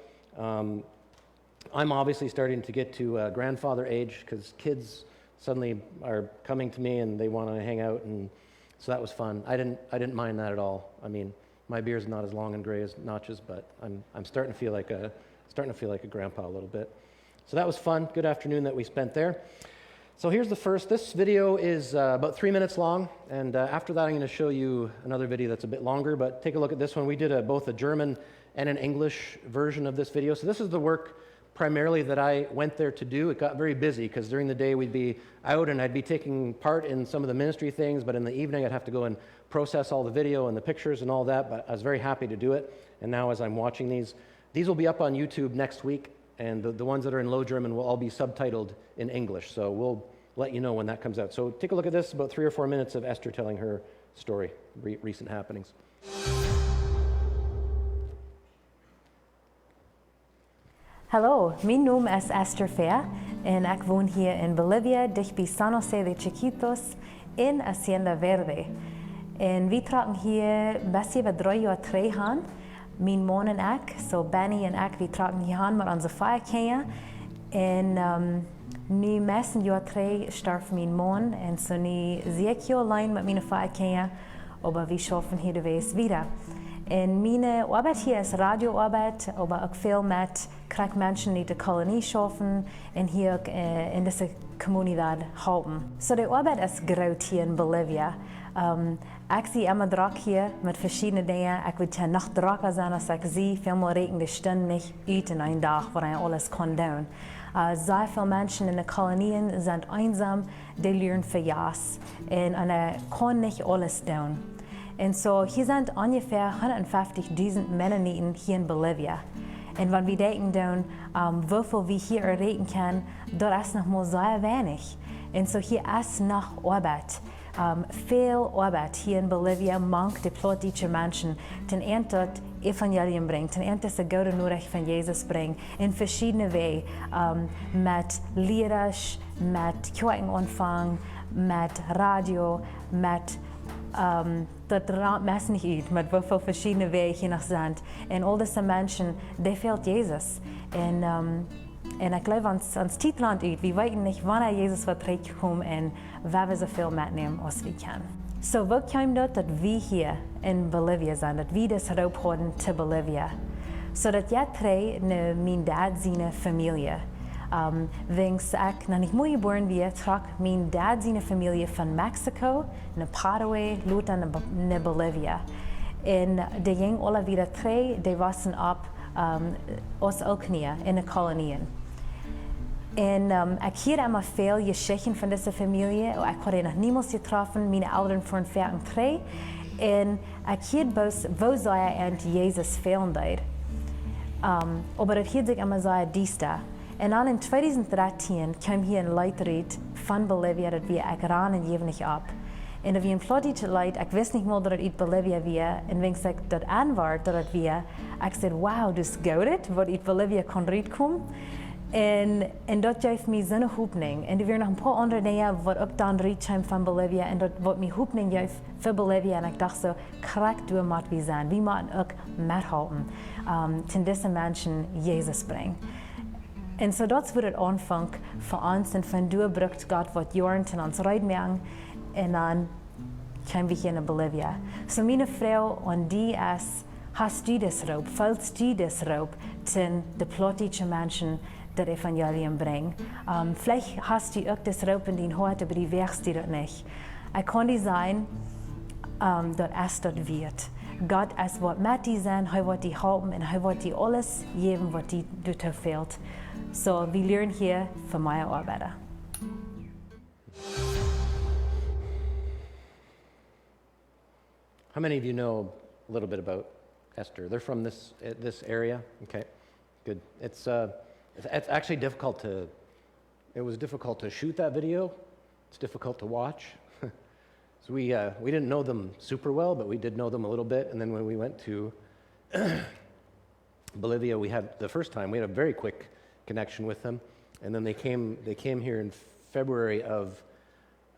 I'm obviously starting to get to grandfather age because kids suddenly are coming to me and they want to hang out, and so that was fun. I didn't mind that at all. I mean, my beard's not as long and gray as Notch's, but I'm starting to feel like a grandpa a little bit. So that was fun. Good afternoon that we spent there. So here's the first. This video is about 3 minutes long, and after that I'm going to show you another video that's a bit longer, but take a look at this one. We did both a German and an English version of this video. So this is the work primarily that I went there to do. It got very busy because during the day we'd be out and I'd be taking part in some of the ministry things, but in the evening I'd have to go and process all the video and the pictures and all that, but I was very happy to do it. And now as I'm watching these will be up on YouTube next week, and the ones that are in Low German will all be subtitled in English, so we'll let you know when that comes out. So take a look at this, about 3 or 4 minutes of Esther telling her story, recent happenings. Hallo, mijn naam is Esther Fair en ik woon hier in Bolivia, dicht bij San José de Chiquitos in Hacienda Verde. En we tragen hier best even 3 jaar terug aan. Mijn man en ik, so Benny en ik, we tragen hier aan met onze feierkeren. En nu messen jaar terug starf mijn man en so nu zie ik je alleen met mijn feierkeren, maar we schaffen hier de wees wieder. En mijn arbeid hier is radioarbeid, maar ook veel met krijg mensen die de kolonie schaffen en hier ook in deze comuniteit helpen. So de arbeid is groot hier in Bolivia. Ik zie immer druk hier met verschillende dingen. Ik wil nog drukker zijn als ik zie. Veel meer rekenen de stunden niet uit in een dag waar je alles kan doen. Sehr viele Menschen in den Kolonien sind einsam, die leren verjas en kann nicht alles tun. Und so, hier sind ungefähr 150.000 Mennoniten hier in Bolivia. Und wenn wir denken, wieviel wir hier erreichen können, dort ist noch mal sehr wenig. Und so, hier ist noch Arbeit. Viel Arbeit hier in Bolivia, manch die plottische Menschen, den das Evangelium bringen, den das gute Nachricht von Jesus bringen, in verschiedene Wege, mit Lieders, mit Kirchenanfang, mit Radio, mit dat raadt mensen niet uit, met hoeveel verschillende wegen hier nog zijn. En al deze mensen, die fehlt Jezus. En ik geloof ons Tietland uit. We weten niet wanneer Jezus wordt terugkomen en waar we zoveel metnemen als we kunnen. So, hoe komt dat we hier in Bolivia zijn, dat we dus roep houden te Bolivia? Zodat jij twee mijn dad zijn familie. Wens ik nog niet mooi geboren ben, trok mijn dad zijn familie van Mexico naar Paraguay, later naar Bolivia. En die gingen alle weer twee, die waren op ons ook niet in de kolonieën. En ik hoor immer veel geschichten van deze familie. Ik had nog niemals getroffen, mijn ouders waren 43. En ik hoor wo zij en Jezus fehlen deed. Maar het hield zich immer sehr diesta. En dan in 2013 kwam hier een leidrijd van Bolivia dat we Krahn en jeven niet op. En dat we een plottige leid, ik wist niet meer dat het uit Bolivia was. En wens ik dat aanwaard dat het was, ik zei, wauw, dus goed het, wat uit Bolivia kon uitkomen. En dat geeft mij zo'n hoopning. En er waren nog een paar andere dingen wat ook dan uitkwam van Bolivia. En dat wat mij hoopning geeft voor Bolivia. En ik dacht zo, krijg door moet we zijn. We moeten ook methelpen. Ten deze mensen Jezus brengen. En so dat wordt het aanvang voor ons en van doorbrukt God wat jaren ten ons rijden en dan gaan we hier naar Bolivia. So mijn vrouw en die is, hast du das roep, falls du das roep, ten de plottische mensen dat evangelium brengen. Vielleicht hast du ook das roep in die hart, aber die werkst du dat niet. Ik kan die zijn dat es dat wird. Gott es wat met die zijn, hij wat die helpen en hij wat die alles geven wat die doet fehlt. So, wir lernen hier für meine Arbeiter. How many of you know a little bit about Esther? They're from this area? Okay, good. It's actually difficult to, it was difficult to shoot that video. It's difficult to watch. So we didn't know them super well, but we did know them a little bit. And then when we went to Bolivia, the first time, we had a very quick connection with them. And then they came here in February of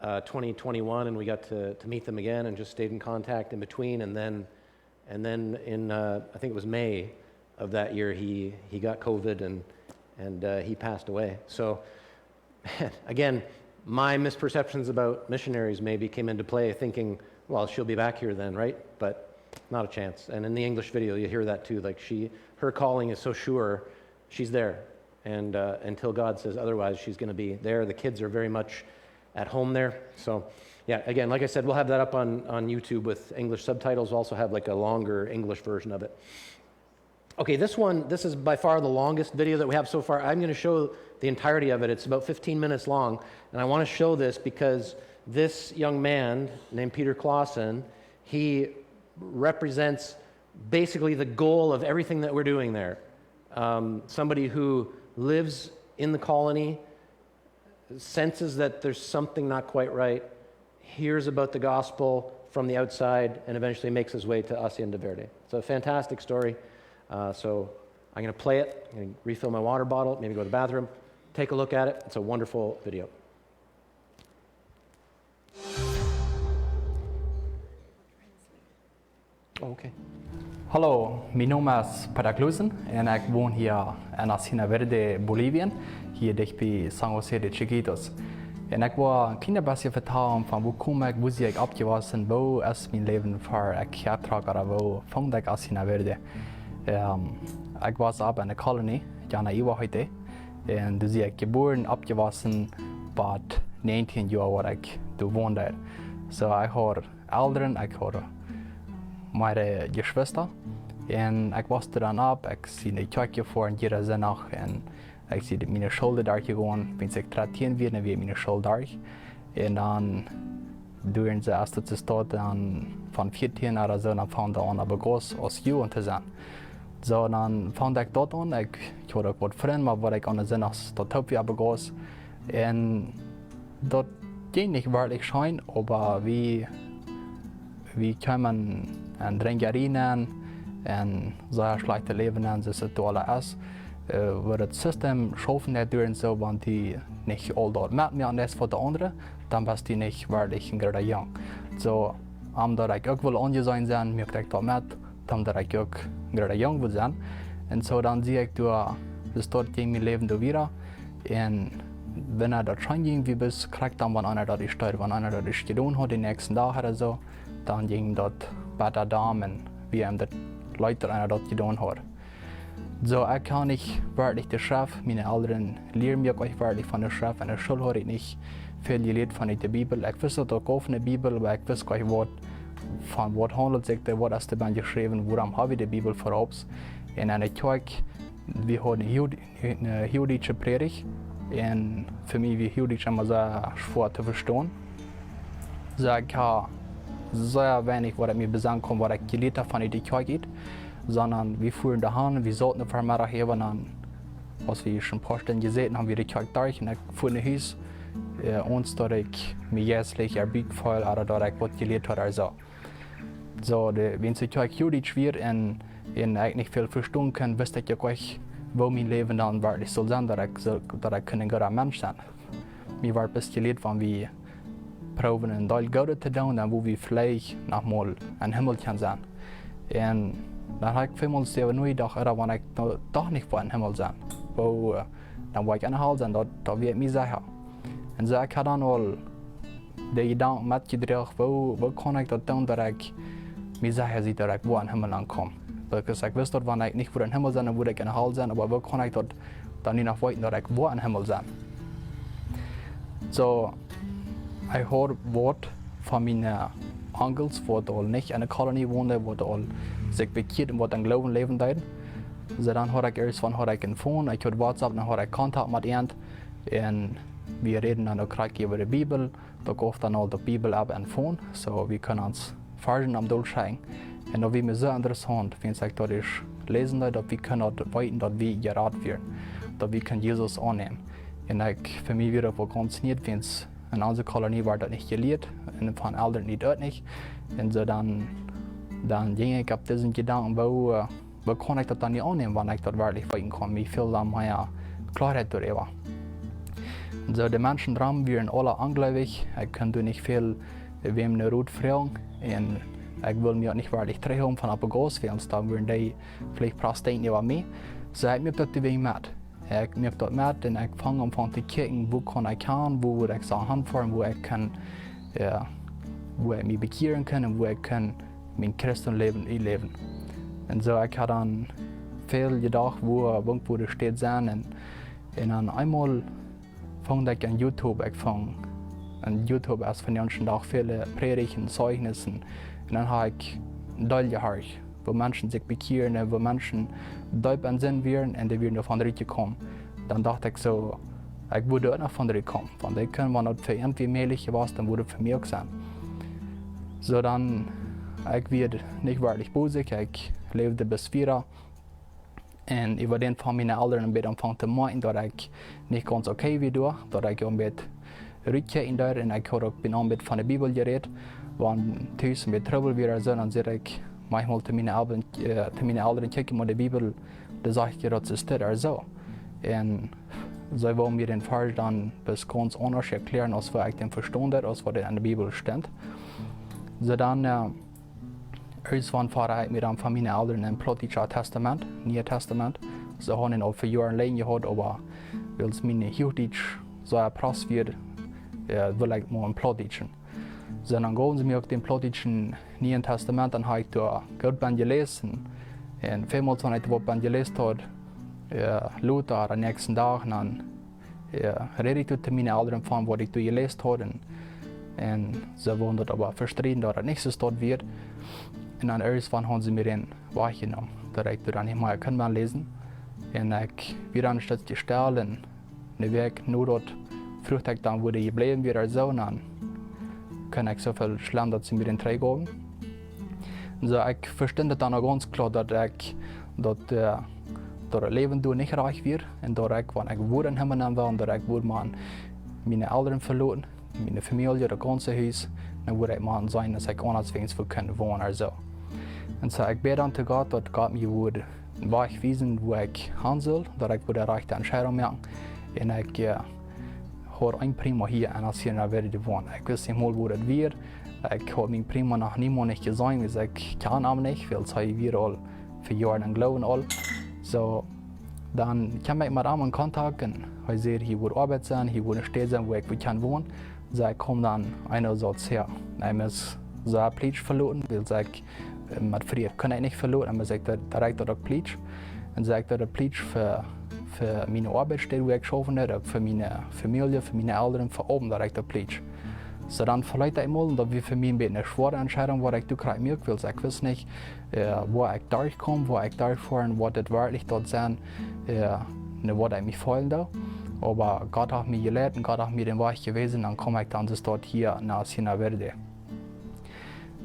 2021, and we got to meet them again and just stayed in contact in between. And then in I think it was May of that year, he got COVID and he passed away. So again, my misperceptions about missionaries maybe came into play, thinking, well, she'll be back here then, right? But not a chance. And in the English video, you hear that too. Like her calling is so sure, she's there. And until God says otherwise, she's going to be there. The kids are very much at home there. So yeah, again, like I said, we'll have that up on YouTube with English subtitles. We'll also have like a longer English version of it. Okay, this is by far the longest video that we have so far. I'm going to show the entirety of it. It's about 15 minutes long. And I want to show this because this young man named Peter Clausen, he represents basically the goal of everything that we're doing there. Somebody who lives in the colony, senses that there's something not quite right, hears about the gospel from the outside, and eventually makes his way to Hacienda Verde. It's a fantastic story. So I'm going to play it. I'm going to refill my water bottle, maybe go to the bathroom, take a look at it. It's a wonderful video. Oh, okay. Hallo, mijn naam is Peter Cruces en ik woon hier in Hacienda Verde, Bolivia, hier dicht bij San José de Chiquitos. En ik wil een klein beetje vertellen van hoe kom ik, hoe zie ik opgewassen, hoe is mijn leven voor ik hertrag, hoe vond ik Hacienda Verde. Ik was op in de kolonie, Jana Iwahite, en dus zie ik geboren, opgewassen, wat 19 jaar waar ik toen woonde. So ik hoor ouderen, ik hoor meine Geschwister. En ik was er dan op, ik zie de kerkje voor een keer zin nog en ik zie mijn school daar gewoon, ben ik 13 weer en weer mijn school daar. En dan doen ze als het staat dan van 14 naar zo, dan vond ik aan begonnen als jongen te zijn. Zo dan vond ik dat aan, ik had ook wat vrienden, maar wat ik aan de zin als dat heb ik begonnen. En dat ging niet werkelijk schijn, maar wie komen en drinkerien en zo slechte leven en zo het alle is. Waar het systeem schaffen net doen zo, want die niet al dat met me anders voor de anderen, dan was die niet waardig en gerade jong. Zo, omdat ik ook wil aangezien zijn, merk ik dat met, omdat ik ook gerade jong wil zijn. En zo dan zie ik door de start in mijn leven door weer. En wanneer dat schon irgendwie bis, krijgt dan wanneer dat is stuur, wanneer dat is gedaan had, die nächsten dagen of zo, dan ging dat beter dan en wie hem dat Leute einer dat gedaan had. Zo, ik kan niet werkelijk de schrift, mijn ouderen leren me ook werkelijk van de schrift en de school had ik niet veel geleerd van de Bijbel. Ik wist dat ook over de Bijbel, maar ik wist niet wat handelt zich, wat is er ben geschreven, waarom heb je de Bijbel voorop. En in de kerk, we hadden een Judische predigt en voor mij was Judisch immer sehr schwer te verstaan. So, ik heb sehr wenig wat ik me besangen kon, wat ik geleerd heb van de kerk, sondern wir fuhren daheim, wir sollten auf einmal hier, dann, was wir schon ein paar Stunden gesehen haben, wir die Kirche durch und ich fuhr nach Hause, uns, dass ich mich jährlich erbickt fühle, oder dass ich was gelehrt habe oder so. So, wenn die Kirche jüdisch wird und ich nicht viel verstehen kann, wüsste ich auch, wo mein Leben dann wirklich soll sein, dass ich ein guter Mensch sein kann. Mir war bis gelehrt, wenn wir proben, ein Teil Gutes zu tun, dann wo wir vielleicht nochmal ein Himmel kann sein. Und dan heb ik veel steeds nooit gedacht dat ik toch niet voor een hemel zijn. Dan word ik ingehaald en dat weet ik me zeggen. En zo ik had dan al de gedanken met gedrag, hoe kan ik dat doen dat ik me zeggen zie dat ik voor een hemel aankom. Dus ik wist dat wanneer ik niet voor een hemel zijn, dan moet ik ingehaald zijn, maar hoe kan ik dat dan niet nog weten dat ik voor een hemel zijn. Zo, ik hoor woord van mijn Onkels, die al niet in een kolonie woonden, die al zich bekeerd en wat aan geloven leven deden. Dus dan had ik eerst van een phone, ik had WhatsApp, dan had ik contact met iemand. En we reden dan ook over de Bibel. Dan kocht dan al de Bibel op en phone, zo we kunnen ons versen am doorschrijven. En dat we me zo interessant vind ik dat is lezen dat we kunnen weten dat we geraad werden. Dat we kunnen Jezus aannemen. En ik voor mij weer op ganz niet vind in onze kolonie werd dat niet geleerd. En van ouderen niet uit niet. En zo dan ging ik op deze gedanken, hoe kon ik dat dan niet aannemen, wanneer ik dat werkelijk weten kon. Wie veel dan meer Klarheit door hebben. So, die Menschen dran waren alle angläubig. Ich kann nicht viel wem eine Rot fragen. Und ich will mir auch nicht wirklich treffen von Apagos, weil da würden die vielleicht Protesten über mich. So, ich möchte das mit. Ich möchte das mit und ich fange an zu gucken, wo kann ich wo würde ich so hinfahren, wo ich kann, wo ich mich bekehren kann und wo ich kann mein Christenleben leben. Und so, ich habe dann viel gedacht, wo das steht sein. Und dann einmal fand ich an YouTube, als von den Tag viele Predigten, Zeugnissen. Und dann habe ich Teil gehört, wo Menschen sich bekehren, wo Menschen Deut an Sinn werden und die werden davon kommen. Dann dachte ich so, ich würde auch noch von der kommen. Von der können wir nicht für irgendwie möglich was, dann würde für mich auch sein. So dann, ich werde nicht wirklich bosig, ich lebte bis 4. En ik was dan van mijn ouderen een beetje aan te maken dat ik niet ganz oké weer doe. Dat ik een beetje rutje daar en ik had ook een beetje van de Bibel gereed. Want thuis een beetje trouble weer zo, dan zeg ik manchmal te mijn ouderen kijken maar de Bibel, dan zeg ik dat ze staat er zo. En zij wilden mir den Fall dann bis ganz anders erklären, als wat ik dan verstond had, als wat in de Bibel stond. So dann irgendwann fahre ich mit einem von meinen Eltern ein Plottischer Testament, Neues Testament. Sie haben ihn auch für Jahre allein gehabt, aber weil es meine Hochdeutsch so erpresst wird, will ich mal ein Plottischen. So dann gehen sie mir auch den Plottischen Neuen Testament, dann habe ich da Gott gelesen. Und vielmals, wenn ich das gelesen habe, Luther am nächsten Tag, dann rede ich mit meinen Eltern von, was ich da gelesen habe. Und sie wollen das aber verstehen, dass das nicht so dort wird. Und dann irgendwann haben sie mir den wahrgenommen, dass ich dann nicht mehr lesen kann. Und ich wieder an Stadt gestellt und den Weg nur dort frühte ich dann, wo ich geblieben wieder so. Und dann kann ich so viel schlimm, dass sie mir den freigeben. So, ich verstehe dann auch ganz klar, dass das Leben nicht reich wird. Und dass ich, wenn ich Wurden haben will, dass ich meine Eltern verloren, meine Familie, das ganze Haus, dann würde ich mal sein, dass ich anders wohnen kann. Also. Und so, ich bete dann zu Gott, dass Gott mir würde wegweisen, wo ich hin soll, dass ich die rechte Entscheidung machen. Und ich habe ein Prima hier in Hacienda Verde wohnen. Ich weiß nicht mal, wo das wird. Ich habe mein Prima noch niemand nicht gesehen, weil ich kann aber nicht, weil wir all für Jahre glauben all. So, dann kam ich mit ihm in Kontakt und er sagt, hier würde Arbeit sein, hier würde Städte sein, wo ich wohnen. So, ich komme dann einerseits her. Ich muss so ein Platz verloren, weil ich mit früher kann ich nicht verloren, aber ich sage, da reicht auch Platz. Und ich sage, der Platz für meine Arbeitsstelle, wo ich geschaffen habe, für meine Familie, für meine Eltern, für oben, da reicht der Platz. So, dann vielleicht einmal, und das wird für mich ein bisschen eine schwere Entscheidung, was ich gerade merke, weil ich weiß nicht, wo ich durchkomme, wo ich durchfahre, was das wirklich dort sein, was ich mich freuen darf. Aber Gott hat mich gelehrt und Gott hat mir den Weg gewesen, dann komme ich dann dort hier nach Hacienda Verde.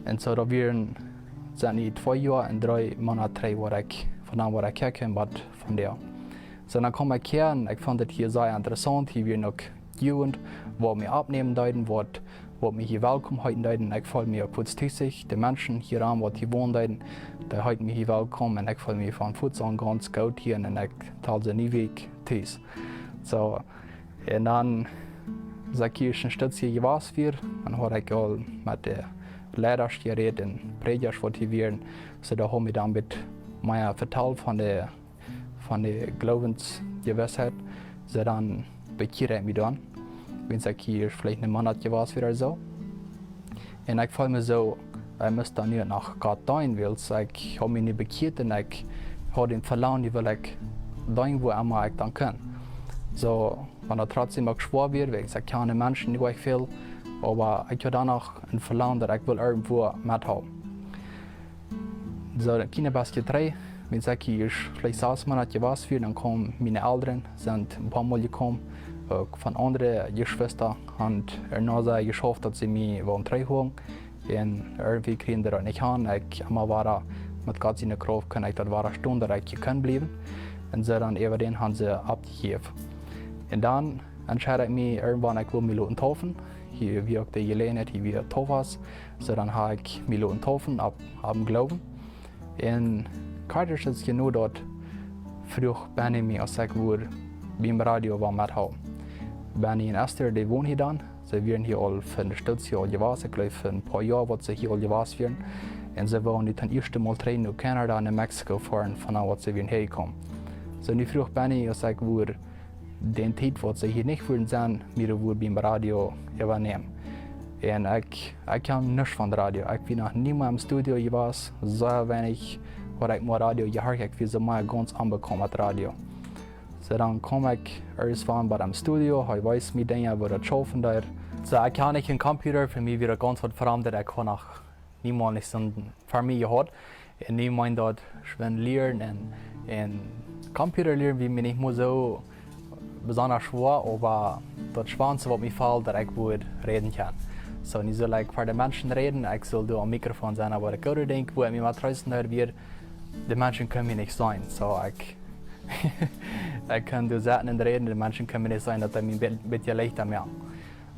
Und so, da sind die 2 Jahre und 3 Monate, wo ich herkomme, von der. So, dann komme ich her und ich fand das hier sehr interessant. Hier wird noch Jugend, wo mich abnehmen deuten, wo mich hier willkommen halten deuten. Ich fühle mich kurz täglich, die Menschen hier an, die hier wohnen, die halten mich hier willkommen und ich fühle mich von Fuß an ganz gut hier und ich teile sie nie weg täglich. So, und dann sag ich ein Stück hier was für, dann habe ich auch mit den Lehrern geredet und Prediger, die hier werden. So, da haben wir dann mit mir verteilt von der Glaubensgewissheit. So, dann bekehre ich mich dann, wenn ich hier vielleicht einen Monat was wieder so. Und ich fühle mich so, ich muss dann nicht nach Gott dahin, weil ich habe mich nicht bekehrt und ich habe den Verlangen, ich will dahin, wo immer ich dann kann. So, wenn er trotzdem auch schwer wird, weil ich keine Menschen, die ich will, Aber ich habe danach ein Verlangen, dass ich will irgendwo mithaben. So, Kinderbasketball 3, wenn ich vielleicht 6 Monate was für, dann kommen meine Eltern, sind ein paar Mal gekommen, von anderen Geschwistern haben noch geschafft, dass sie mich treffen. Und irgendwie kriegen die das nicht an. Ich immer war mit Gott seiner Kraft, kann ich das war eine Stunde, dass ich können bleiben. Und so dann über den haben sie abgegeben. Und dann entscheide ich mich irgendwann, ich will mich taufen. Hier wie auch die Gelegenheit, hier wie Taufers. So dann habe ich mich taufen, ab Glauben. Und Kartisch ist genau dort, früher bin ich mich als ich beim Radio war mithaben. Benny und Esther, die wohnen hier dann. Sie werden hier all für eine Stütze all gewesen. Ich glaube, für ein paar Jahre wird sie hier all gewesen werden. Und sie wollen nicht das erste Mal trainen in Kanada und in Mexiko fahren, von da, wo sie werden herkommen. So, nicht früher bin ich, als ich den Zeit, wo sie hier nicht würden sein, wir würden beim Radio übernehmen. Und ich kann nichts von Radio. Ich bin noch nie mal im Studio gewesen. So wenig, wo ich mal Radio gehört habe, ich bin mal ganz anbekommen mit Radio. So dann komme ich irgendwann bei dem Studio, ich weiß mir Dinge, wo das schaffen da. So ich kann nicht einen Computer, für mich wieder ganz was fremd, ich kann auch niemals nicht so für mich gehabt. Und niemand dort schön lernen und Computer lernen, wie mir nicht mehr so besonders schwer, aber das Schwanze, was mir fällt, dass ich gut reden kann. So nicht so like für die Menschen reden, ich soll da am Mikrofon sein, aber ich würde denken, wo ich mich mal draußen hört, die Menschen können mir nicht sein. So ich kann da selten reden, die Menschen können mir nicht sein, dass ich mich ein bisschen leichter mache.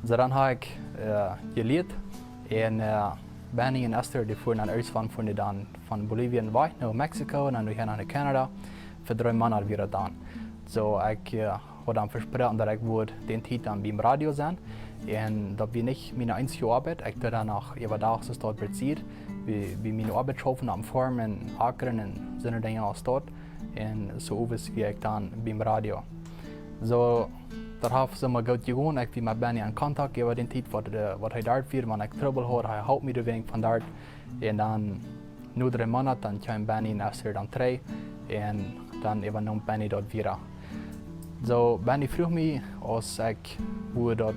So dann habe ich gelehrt und Benny und Esther, die fuhren dann irgendwann von Bolivia weiter nach Mexiko und dann nach Kanada für 3 Monate wieder dann. So ich habe dann versprochen, dass ich den Titel dann beim Radio sein. Und das war nicht meine einzige Arbeit. Ich habe dann auch überdags dort bezieht, wie meine Arbeit schaffen am Farmen, Ackern und so Dinge aus dort. Und so wie ich dann beim Radio. So, darauf sind wir gut gegangen. Ich bin mit Benny in Kontakt über den Titel, was er dort wird. Wenn ich Trouble habe, er haut mich ein wenig von dort. Und dann, nur 3 Monate, dann kam Benny und Esther dann 3. Und dann übernahm Benny dort wieder. So, Benny frug mich, als ich dort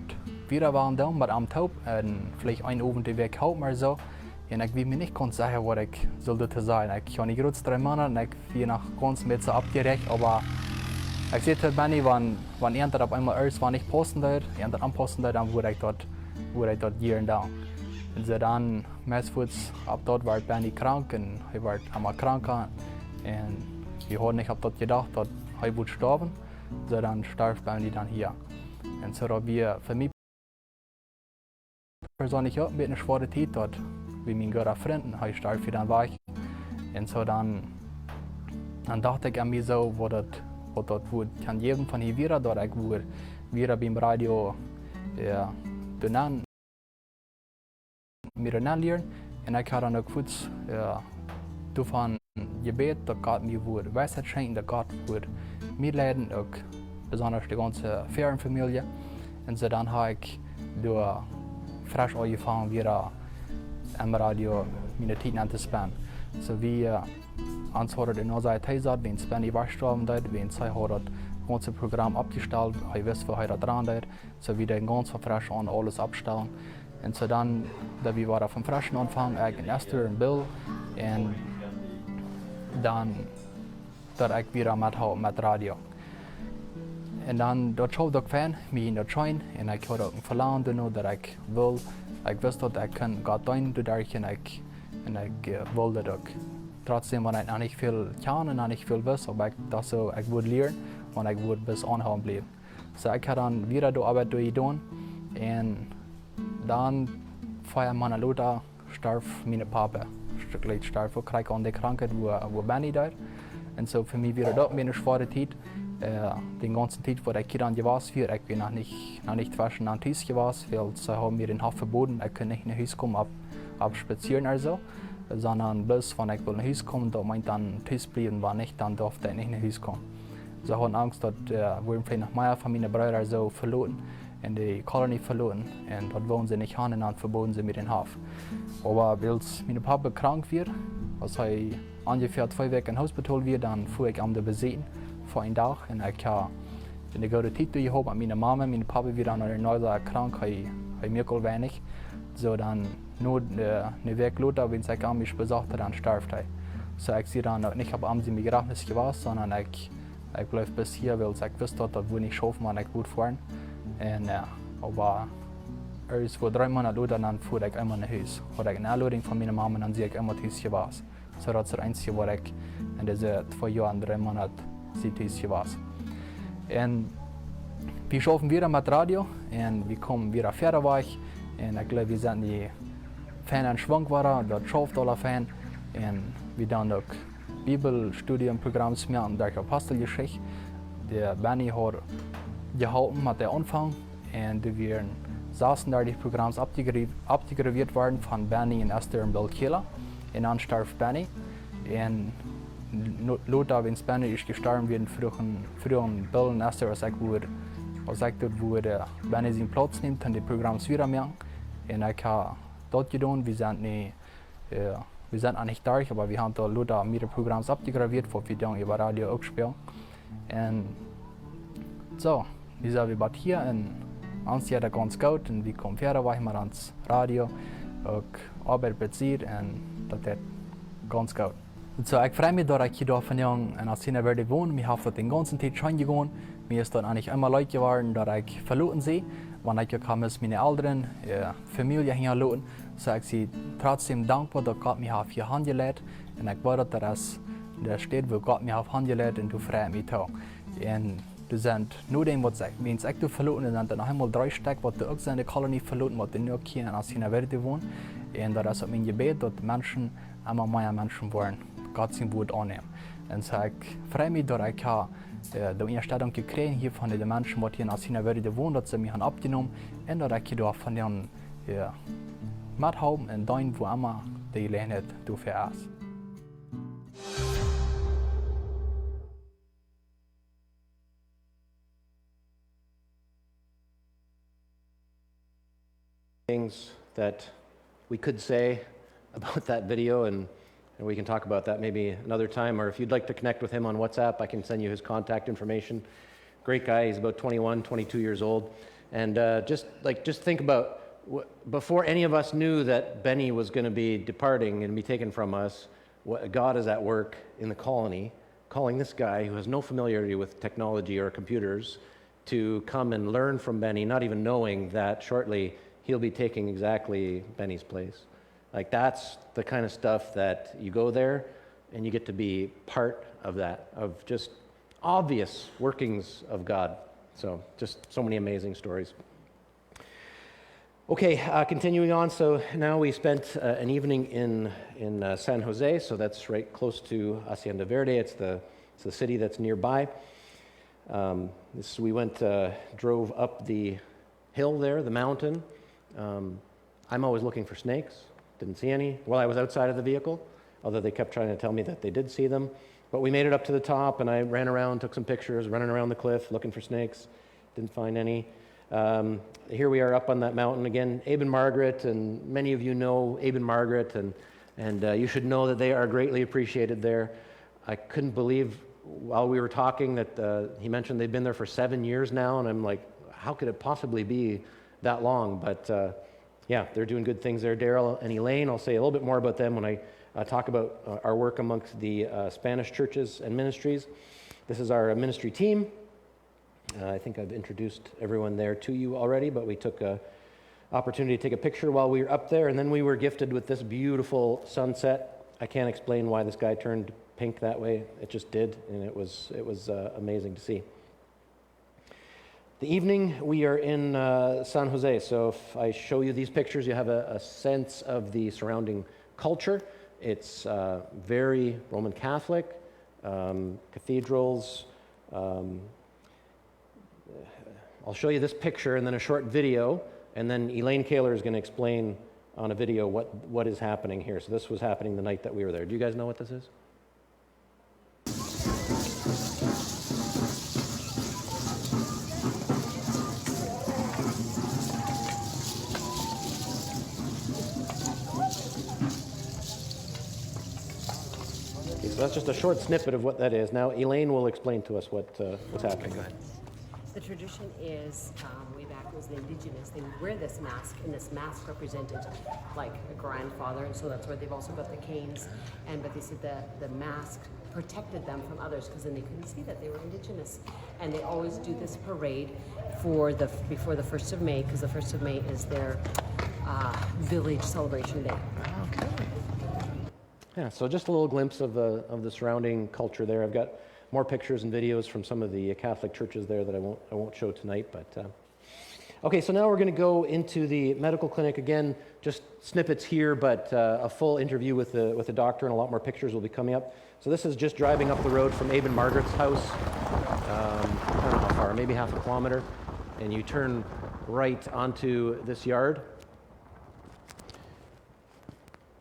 wieder war da mit einem Taub und vielleicht einen Abend die Weg haut mal so. Und ich will mir nicht ganz sagen, was ich sollte sein. Ich habe nicht gut 3 Monate und ich bin noch ganz mit so abgeregt, aber ich sehe halt Benny, wenn jemand auf einmal alles nicht posten wird, jemand anposten wird, dann wurde ich dort hier da. Und so dann, meistens ab dort war Benny krank und ich war einmal krank und ich habe nicht dort gedacht, dass er wird sterben. So dann starb Benny dann hier. Und so haben wir für mich persönlich auch mit einer schweren Zeit dort, wie mein guter Freund, er starb dann weg. Und so dann dachte ich an mich so, wo das kann jedem von hier wieder, dort ich wieder beim Radio lernen. Und ich habe dann auch kurz davon gebet, dass Gott mir Weisheit schenken, dass Gott mir leiden, auch besonders die ganze Ferienfamilie. Und so dann habe ich durch frisch angefangen, wieder am Radio meine Zeit anzuspenden. So wie uns hat in unserer Zeit gesagt, wenn Benny verstorben ist, wenn sie das ganze Programm abgestellt, ich weiß, wo er dran ist, so wie den ganz frisch an alles abstellen. Und so dann, da wir waren vom frischen Anfang, ich und Esther und Bill, und dann dat ich wieder mit Radio. Und dann dort schaue ich fan, mich in der Train, und ich habe auch ein Verlangen, dass ich will. Ich wusste, dass ich Gott dienen dadurch, und ich will das auch. Trotzdem, wenn ich noch nicht viel kann und noch nicht viel weiß, aber ich dachte, ich würde lernen und ich würde bis anhaben bleiben. So ich habe dann wieder die Arbeit durchgetan und dann 4 Monate später starb mein Papa. Stücklich starb vor Krieg an der Krankheit, wo Benny da. Und so für mich wieder dort eine schwere Zeit. Den ganzen Zeit, wo ich dann gewesen bin, ich bin noch nicht fest an Tisch gewesen, weil sie haben mir den Hafen verboten, ich kann nicht nach Hause kommen, ab spazieren also, sondern bis, wenn ich nach Hause komme, da meint dann Tisch bleiben, war nicht, dann durfte ich nicht nach Hause kommen. Sie haben Angst, dass wir vielleicht noch mehr von meinen Brüdern so verloren, in die Kolonie verloren, und dort wohnen sie nicht an, und dann verboten sie mir den Hafen. Aber weil mein Papa krank wird, als er ungefähr 2 Wochen im Hospital wird, dann fuhr ich an der Besuchen vor einem Tag, und ich habe eine gute Zeit gehabt mit meiner Mama. Mein Papa wird an einer neuen Krankheit bei mir wenig. So dann nur eine Weg Luther, wenn ich an mich besorgt, dann starb er. So ich sehe dann nicht, ob am sie mir gedacht nicht war, sondern ich bleibe bis hier, weil ich wusste, dass wo ich schaffen kann, ich gut fahren. Und aber erst vor 3 Monaten Luther, dann fuhr ich immer nach Hause. Oder ich eine Einladung von meiner Mama, dann sehe ich immer, dass hier war. So das ist das Einzige, was ich in diesen 2 Jahren, 3 Monaten sehe, dass hier war. Und wir schaffen wieder mit Radio und wir kommen wieder fertig weg. Und ich glaube, wir sind die Fan an Schwung waren, dort schafft alle Fan. Und wir dann auch Bibelstudienprogramm machen durch Apostelgeschichte. Der Benny hat gehalten mit der Anfang und wir saßen da die Programme abgegraviert worden von Benny und Esther und Bill Kieler. Und dann starb Benny. Und Lothar, wenn Benny ist gestorben, werden früher Bill und Esther, als ich dort wurde, Benny seinen Platz nimmt und die Programme wieder machen. Und ich habe dort getan, wir sind nicht da, aber wir haben da Lothar mit den Programmen abgegraviert, wo wir dann über Radio auch spielen. Und so, wir sind wieder hier und uns geht es ganz gut und wir kommen fertig mit ans Radio, auch Arbeit bezieht und das ist ganz gut. So, ich freue mich, dass ich hier von Jung in Hacienda Verde wohne. Wir haben den ganzen Tag schon gegangen. Mir ist dann eigentlich immer Leute geworden, dass ich verloren sie. Wenn ich kam, ist meine Eltern, Familie hinterlassen. So, ich bin trotzdem dankbar, dass Gott mich auf die Hand gelegt hat. Und ich weiß, dass der steht, wo Gott mich auf die Hand gelegt hat und du freust mich auch. Und du sind nur dem, was ich, wenn ich verloren habe, sind dann noch einmal 3 Stück, die du auch in der Kolonie verloren hast, die nur hier in Hacienda Verde wohnen. Und das ist mein Gebet, dass Menschen immer mehr Menschen wollen, Gott sein Wort annehmen. Und so, ich freue mich, dass ich die Einstellung gekriegt hier von den Menschen, die hier in Hacienda Verde wohnen, dass sie mich abgenommen haben und dass ich hier von denen mithaben und dahin, wo immer die Gelegenheit dafür ist. Things that we could say about that video, and we can talk about that maybe another time, or if you'd like to connect with him on WhatsApp, I can send you his contact information. Great guy, he's about 21, 22 years old. And just think about, before any of us knew that Benny was going to be departing and be taken from us, God is at work in the colony, calling this guy who has no familiarity with technology or computers to come and learn from Benny, not even knowing that shortly he'll be taking exactly Benny's place. Like, that's the kind of stuff that you go there and you get to be part of that, of just obvious workings of God. So just so many amazing stories. Okay, continuing on. So now we spent an evening in San Jose, so that's right close to Hacienda Verde. It's the city that's nearby. We drove up the hill there, the mountain. I'm always looking for snakes. Didn't see any while I was outside of the vehicle, although they kept trying to tell me that they did see them. But we made it up to the top, and I ran around, took some pictures, running around the cliff, looking for snakes. Didn't find any. Here we are up on that mountain again. Abe and Margaret, and many of you know Abe and Margaret, and you should know that they are greatly appreciated there. I couldn't believe while we were talking that he mentioned they've been there for 7 years now, and I'm like, how could it possibly be that long? But yeah, they're doing good things there. Daryl and Elaine, I'll say a little bit more about them when I talk about our work amongst the Spanish churches and ministries. This is our ministry team. I think I've introduced everyone there to you already, but we took an opportunity to take a picture while we were up there, and then we were gifted with this beautiful sunset. I can't explain why this guy turned pink that way. It just did, and it was amazing to see. The evening, we are in San Jose, so if I show you these pictures, you have a sense of the surrounding culture. It's very Roman Catholic, cathedrals. I'll show you this picture and then a short video, and then Elaine Kaler is going to explain on a video what is happening here. So this was happening the night that we were there. Do you guys know what this is? That's just a short snippet of what that is. Now, Elaine will explain to us what's happening. The tradition is way back as an Indigenous, they would wear this mask, and this mask represented like a grandfather, and so that's where they've also got the canes. But they said the mask protected them from others because then they couldn't see that they were Indigenous. And they always do this parade before the 1st of May, because the 1st of May is their village celebration day. Okay. Yeah, so just a little glimpse of the surrounding culture there. I've got more pictures and videos from some of the Catholic churches there that I won't show tonight. But okay, so now we're going to go into the medical clinic again. Just snippets here, but a full interview with the doctor and a lot more pictures will be coming up. So this is just driving up the road from Abe and Margaret's house. I don't know how far, maybe half a kilometer, and you turn right onto this yard.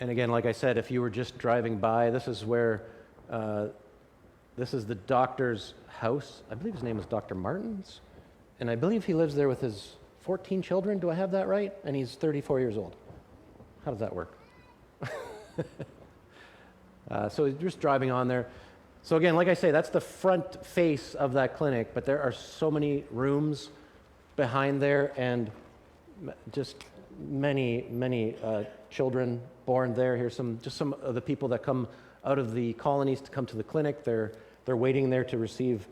And again, like I said, if you were just driving by, this is where, this is the doctor's house. I believe his name is Dr. Martins, and I believe he lives there with his 14 children. Do I have that right? And he's 34 years old. How does that work? So you're just driving on there. So again, like I say, that's the front face of that clinic, but there are so many rooms behind there, and just many children born there. Here's some of the people that come out of the colonies to come to the clinic. They're waiting there to receive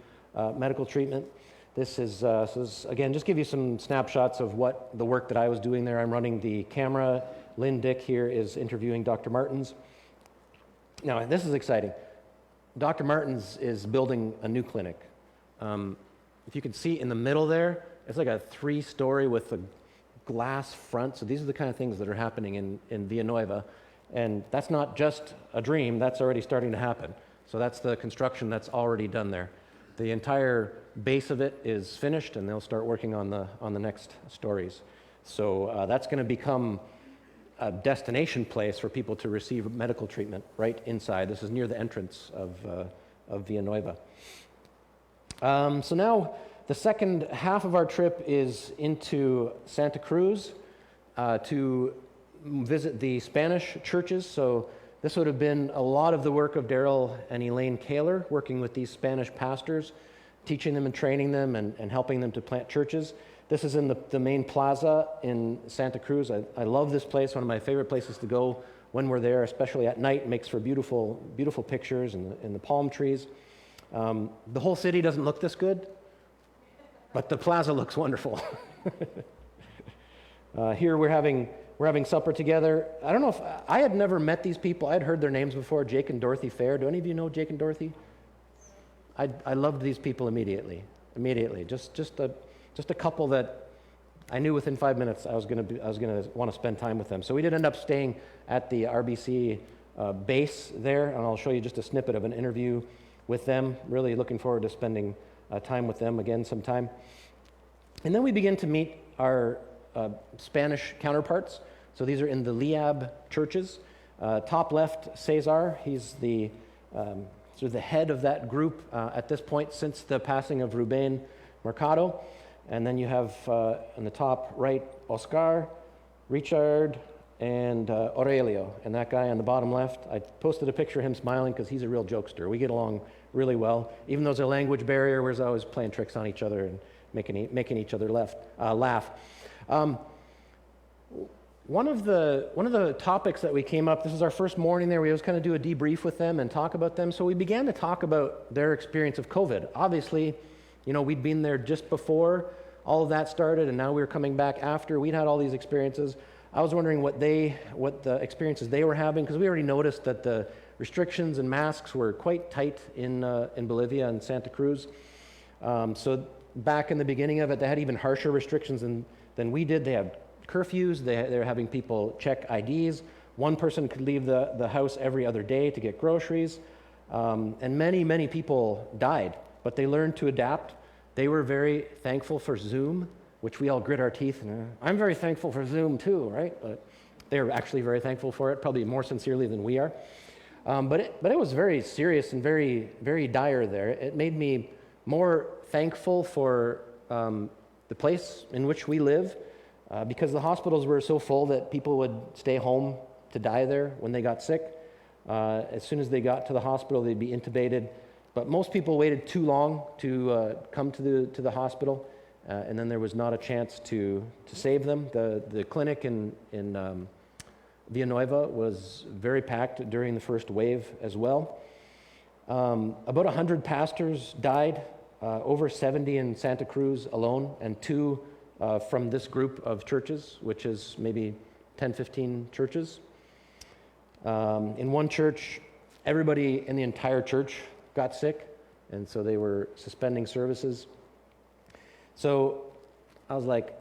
medical treatment. This is again, just give you some snapshots of what the work that I was doing there. I'm running the camera. Lynn Dick here is interviewing Dr. Martins. Now, this is exciting. Dr. Martins is building a new clinic. If you can see in the middle there, it's like a 3-story with a glass front. So these are the kind of things that are happening in Villanueva. And that's not just a dream, that's already starting to happen. So that's the construction that's already done there. The entire base of it is finished, and they'll start working on the next stories. So that's going to become a destination place for people to receive medical treatment right inside. This is near the entrance of Villanueva. So now the second half of our trip is into Santa Cruz to visit the Spanish churches. So this would have been a lot of the work of Daryl and Elaine Kaler, working with these Spanish pastors, teaching them and training them and helping them to plant churches. This is in the main plaza in Santa Cruz. I love this place, one of my favorite places to go when we're there, especially at night. It makes for beautiful pictures in the palm trees. The whole city doesn't look this good, but the plaza looks wonderful. Here we're having supper together. I don't know if I had never met these people. I had heard their names before, Jake and Dorothy Fair. Do any of you know Jake and Dorothy? I loved these people immediately. Just a couple that I knew within 5 minutes I was going to want to spend time with them. So we did end up staying at the RBC base there, and I'll show you just a snippet of an interview with them. Really looking forward to spending time with them again sometime. And then we begin to meet our Spanish counterparts. So these are in the Liab churches. Top left, Cesar. He's the sort of the head of that group at this point since the passing of Ruben Mercado. And then you have in the top right, Oscar, Richard, and Aurelio. And that guy on the bottom left, I posted a picture of him smiling because he's a real jokester. We get along really well. Even though there's a language barrier, we're always playing tricks on each other and making each other laugh. One of the topics that we came up, this is our first morning there, we always kind of do a debrief with them and talk about them. So we began to talk about their experience of COVID. Obviously, we'd been there just before all of that started, and now we were coming back after. We'd had all these experiences. I was wondering what the experiences they were having, because we already noticed that the restrictions and masks were quite tight in Bolivia and Santa Cruz. So back in the beginning of it, they had even harsher restrictions than we did. They had curfews. They were having people check IDs. One person could leave the house every other day to get groceries. And many people died, but they learned to adapt. They were very thankful for Zoom, which we all grit our teeth. I'm very thankful for Zoom too, right? But they were actually very thankful for it, probably more sincerely than we are. But it was very serious and very, very dire there. It made me more thankful for the place in which we live, because the hospitals were so full that people would stay home to die there when they got sick. As soon as they got to the hospital, they'd be intubated. But most people waited too long to come to the hospital, and then there was not a chance to save them. The clinic in Villanueva was very packed during the first wave as well. About 100 pastors died, over 70 in Santa Cruz alone, and 2 from this group of churches, which is maybe 10, 15 churches. In one church, everybody in the entire church got sick, and so they were suspending services. So I was like,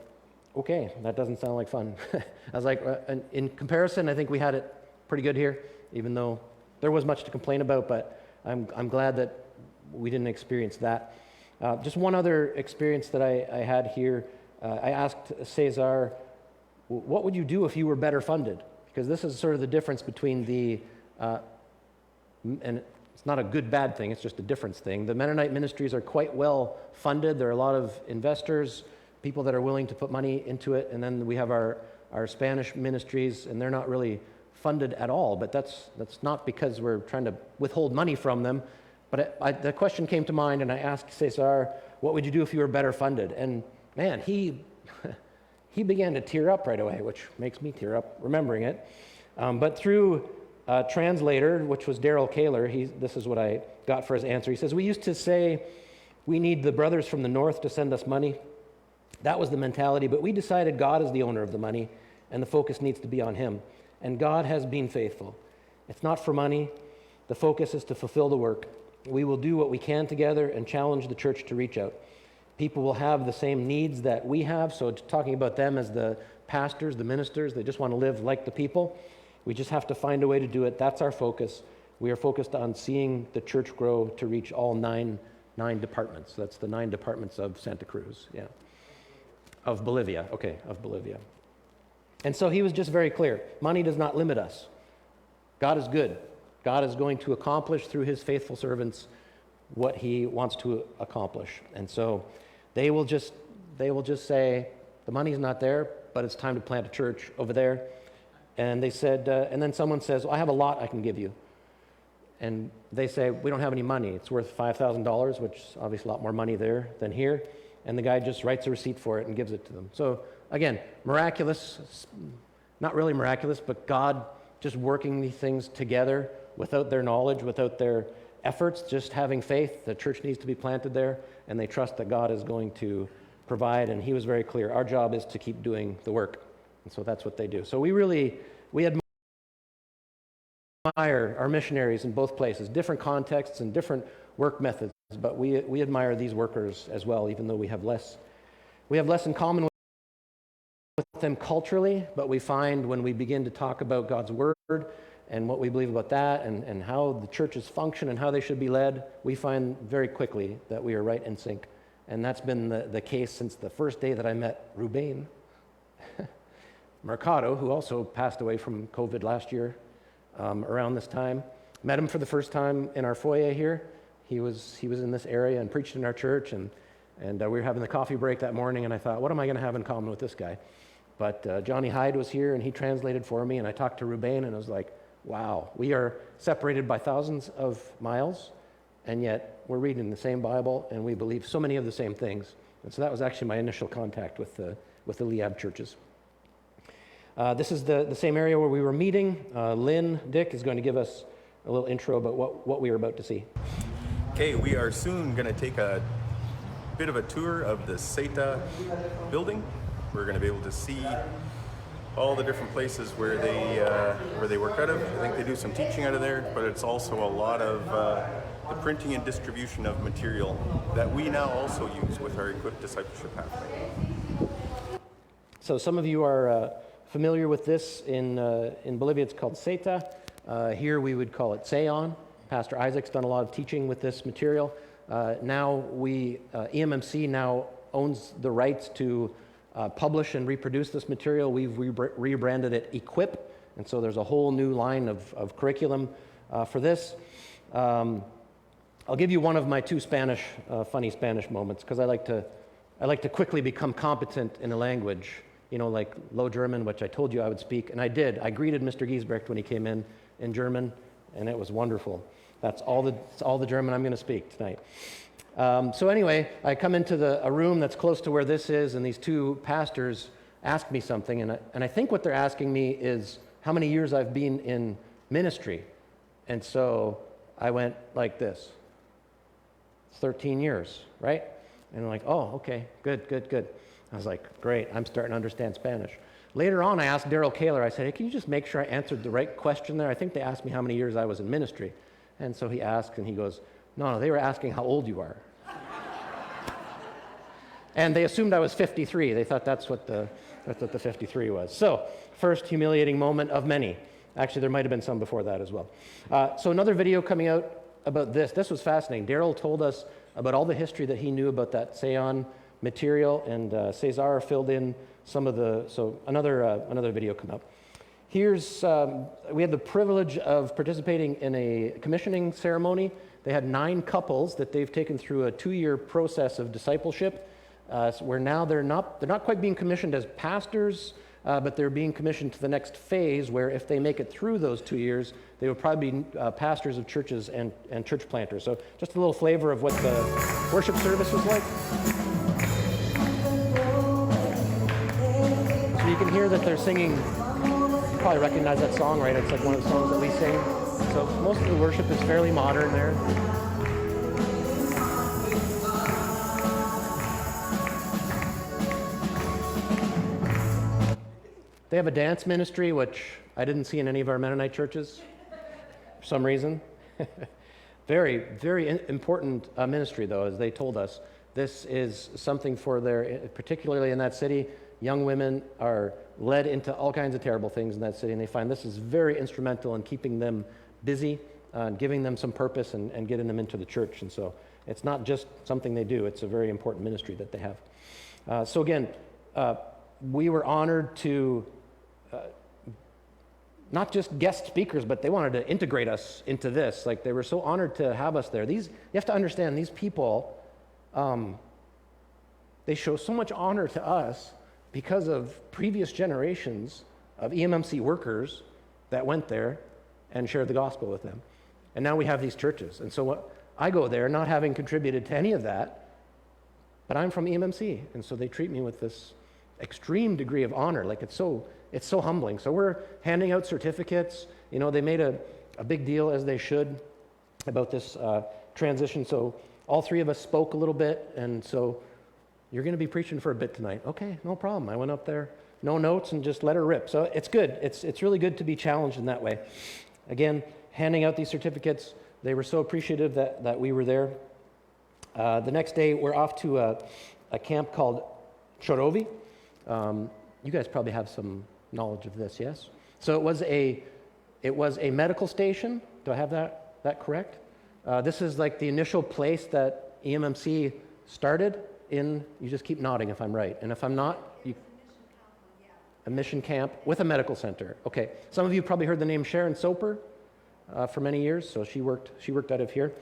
okay, that doesn't sound like fun. I was like, in comparison, I think we had it pretty good here, even though there was much to complain about, but I'm glad that we didn't experience that. Just one other experience that I had here, I asked Cesar, what would you do if you were better funded? Because this is sort of the difference between the, and it's not a good, bad thing, it's just a difference thing. The Mennonite ministries are quite well funded. There are a lot of investors, people that are willing to put money into it, and then we have our Spanish ministries, and they're not really funded at all, but that's not because we're trying to withhold money from them. But the question came to mind, and I asked Cesar, what would you do if you were better funded? And man, he began to tear up right away, which makes me tear up remembering it. But through a translator, which was Daryl Kaler, this is what I got for his answer. He says, we used to say we need the brothers from the north to send us money. That was the mentality, but we decided God is the owner of the money, and the focus needs to be on him. And God has been faithful. It's not for money. The focus is to fulfill the work. We will do what we can together and challenge the church to reach out. People will have the same needs that we have, so talking about them as the pastors, the ministers, they just want to live like the people. We just have to find a way to do it. That's our focus. We are focused on seeing the church grow to reach all nine departments. That's the 9 departments of Santa Cruz, yeah. Of Bolivia, okay, of Bolivia. And so he was just very clear. Money does not limit us. God is good. God is going to accomplish through his faithful servants what he wants to accomplish. And so they will just say, the money's not there, but it's time to plant a church over there. And they said, and then someone says, well, I have a lot I can give you. And they say, we don't have any money. It's worth $5,000, which is obviously a lot more money there than here. And the guy just writes a receipt for it and gives it to them. So again, miraculous, not really miraculous, but God just working these things together without their knowledge, without their efforts, just having faith. The church needs to be planted there, and they trust that God is going to provide. And he was very clear. Our job is to keep doing the work. And so that's what they do. So we admire our missionaries in both places, different contexts and different work methods, but we admire these workers as well, even though we have less in common with them culturally, but we find when we begin to talk about God's word and what we believe about that and how the churches function and how they should be led, we find very quickly that we are right in sync. And that's been the case since the first day that I met Ruben Mercado, who also passed away from COVID last year around this time. Met him for the first time in our foyer here. He was in this area and preached in our church, and we were having the coffee break that morning, and I thought, what am I going to have in common with this guy? But Johnny Hyde was here, and he translated for me, and I talked to Ruben, and I was like, wow, we are separated by thousands of miles, and yet we're reading the same Bible, and we believe so many of the same things. And so that was actually my initial contact with the Liab churches. This is the same area where we were meeting. Lynn Dick is going to give us a little intro about what we are about to see. Okay, we are soon going to take a bit of a tour of the SETA building. We're going to be able to see all the different places where they work out of. I think they do some teaching out of there, but it's also a lot of the printing and distribution of material that we now also use with our Equipped Discipleship Pathway. So some of you are familiar with this. In Bolivia, it's called SETA. Here we would call it SEON. Pastor Isaac's done a lot of teaching with this material. Now EMMC now owns the rights to publish and reproduce this material. We've rebranded it Equip, and so there's a whole new line of curriculum for this. I'll give you one of my 2 funny Spanish moments, because I like to quickly become competent in a language, like Low German, which I told you I would speak, and I did. I greeted Mr. Giesbrecht when he came in German, and it was wonderful. That's all the German I'm going to speak tonight. So anyway, I come into a room that's close to where this is, and these two pastors ask me something, and I think what they're asking me is how many years I've been in ministry. And so I went like this. 13 years, right? And I'm like, oh, okay, good. I was like, great, I'm starting to understand Spanish. Later on, I asked Daryl Kaler, I said, hey, can you just make sure I answered the right question there? I think they asked me how many years I was in ministry. And so he asked, and he goes, no, they were asking how old you are. And they assumed I was 53. They thought that's what the 53 was. So, first humiliating moment of many. Actually, there might have been some before that as well. So another video coming out about this. This was fascinating. Daryl told us about all the history that he knew about that Seon material, and Cesar filled in some of the, so another video come up. Here's, we had the privilege of participating in a commissioning ceremony. They had 9 couples that they've taken through a 2-year process of discipleship, where now they're not quite being commissioned as pastors, but they're being commissioned to the next phase, where if they make it through those 2 years, they will probably be pastors of churches and church planters. So just a little flavor of what the worship service was like. So you can hear that they're singing, you probably recognize that song, right? It's like one of the songs that we sing. So most of the worship is fairly modern there. They have a dance ministry, which I didn't see in any of our Mennonite churches for some reason. Very, very important ministry, though, as they told us. This is something for particularly in that city, young women are led into all kinds of terrible things in that city, and they find this is very instrumental in keeping them busy, and giving them some purpose and getting them into the church. And so it's not just something they do, it's a very important ministry that they have. So again, we were honored to not just guest speakers, but they wanted to integrate us into this. Like, they were so honored to have us there. You have to understand, these people, they show so much honor to us because of previous generations of EMMC workers that went there and shared the gospel with them. And now we have these churches. And so I go there not having contributed to any of that, but I'm from EMMC. And so they treat me with this extreme degree of honor. Like, it's so humbling. So we're handing out certificates. You know, they made a big deal, as they should, about this transition. So all 3 of us spoke a little bit, and so you're going to be preaching for a bit tonight. Okay, no problem. I went up there, no notes, and just let her rip. So it's good. It's really good to be challenged in that way. Again, handing out these certificates, they were so appreciative that we were there. The next day, we're off to a camp called Chorovi. You guys probably have some knowledge of this, yes? So it was a medical station. Do I have that correct? This is like the initial place that EMMC started in. You just keep nodding if I'm right. And if I'm not, a mission camp with a medical center. Okay. Some of you probably heard the name Sharon Soper for many years. So she worked out of here.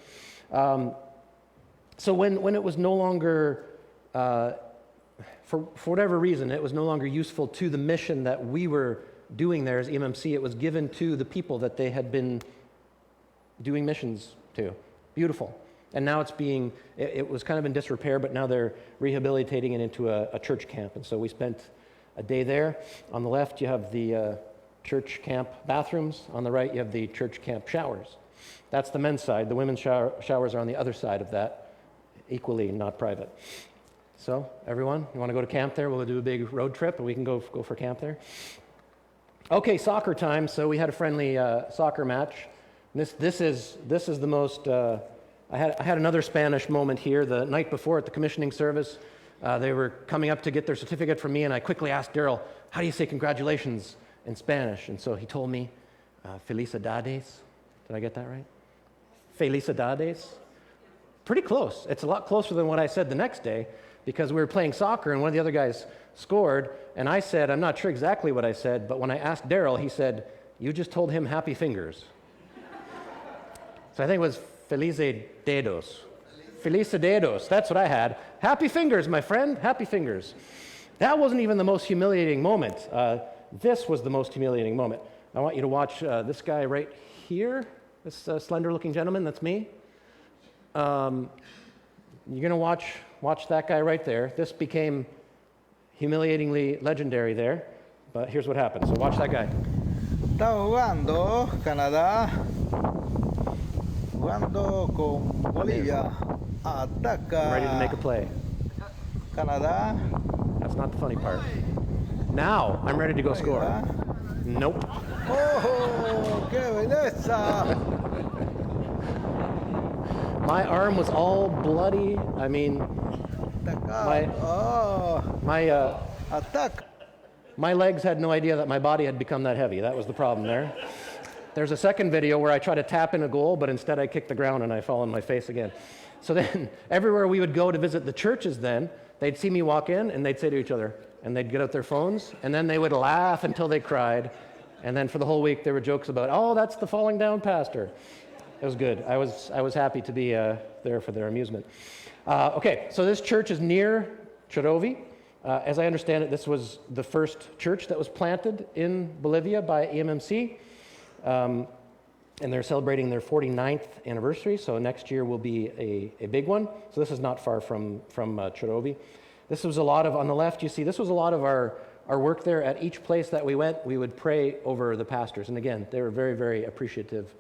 So when it was no longer for whatever reason, it was no longer useful to the mission that we were doing there as EMMC. It was given to the people that they had been doing missions to. Beautiful. And now it was kind of in disrepair, but now they're rehabilitating it into a church camp. And so we spent a day there. On the left, you have the church camp bathrooms. On the right, you have the church camp showers. That's the men's side. The women's showers are on the other side of that, equally not private. So, everyone, you want to go to camp there? We'll do a big road trip, and we can go for camp there. Okay, soccer time. So we had a friendly soccer match. This is the most. I had another Spanish moment here the night before at the commissioning service. They were coming up to get their certificate from me, and I quickly asked Daryl, "How do you say congratulations in Spanish?" And so he told me, "Felicidades." Did I get that right? Felicidades. Pretty close. It's a lot closer than what I said the next day, because we were playing soccer and one of the other guys scored, and I said, I'm not sure exactly what I said, but when I asked Daryl, he said, "You just told him happy fingers." So I think it was Felicidades. Felicidades, that's what I had. Happy fingers, my friend, happy fingers. That wasn't even the most humiliating moment. This was the most humiliating moment. I want you to watch this guy right here, this slender-looking gentleman, that's me. you're going to watch that guy right there. This became humiliatingly legendary there, but here's what happened. So watch that guy. Estaba jugando Canadá, jugando con Bolivia. Ataca. Ready to make a play. Canadá. That's not the funny part. Now I'm ready to go score. Nope. Oh, qué belleza! My arm was all bloody. I mean, my legs had no idea that my body had become that heavy. That was the problem there. There's a second video where I try to tap in a goal, but instead I kick the ground and I fall on my face again. So then, everywhere we would go to visit the churches then, they'd see me walk in and they'd say to each other, and they'd get out their phones, and then they would laugh until they cried. And then for the whole week, there were jokes about, oh, that's the falling down pastor. It was good. I was happy to be there for their amusement. Okay, so this church is near Chorovi. As I understand it, this was the first church that was planted in Bolivia by EMMC. And they're celebrating their 49th anniversary, so next year will be a big one. So this is not far from Chorovi. This was a lot of, on the left, you see, this was a lot of our work there. At each place that we went, we would pray over the pastors. And again, they were very, very appreciative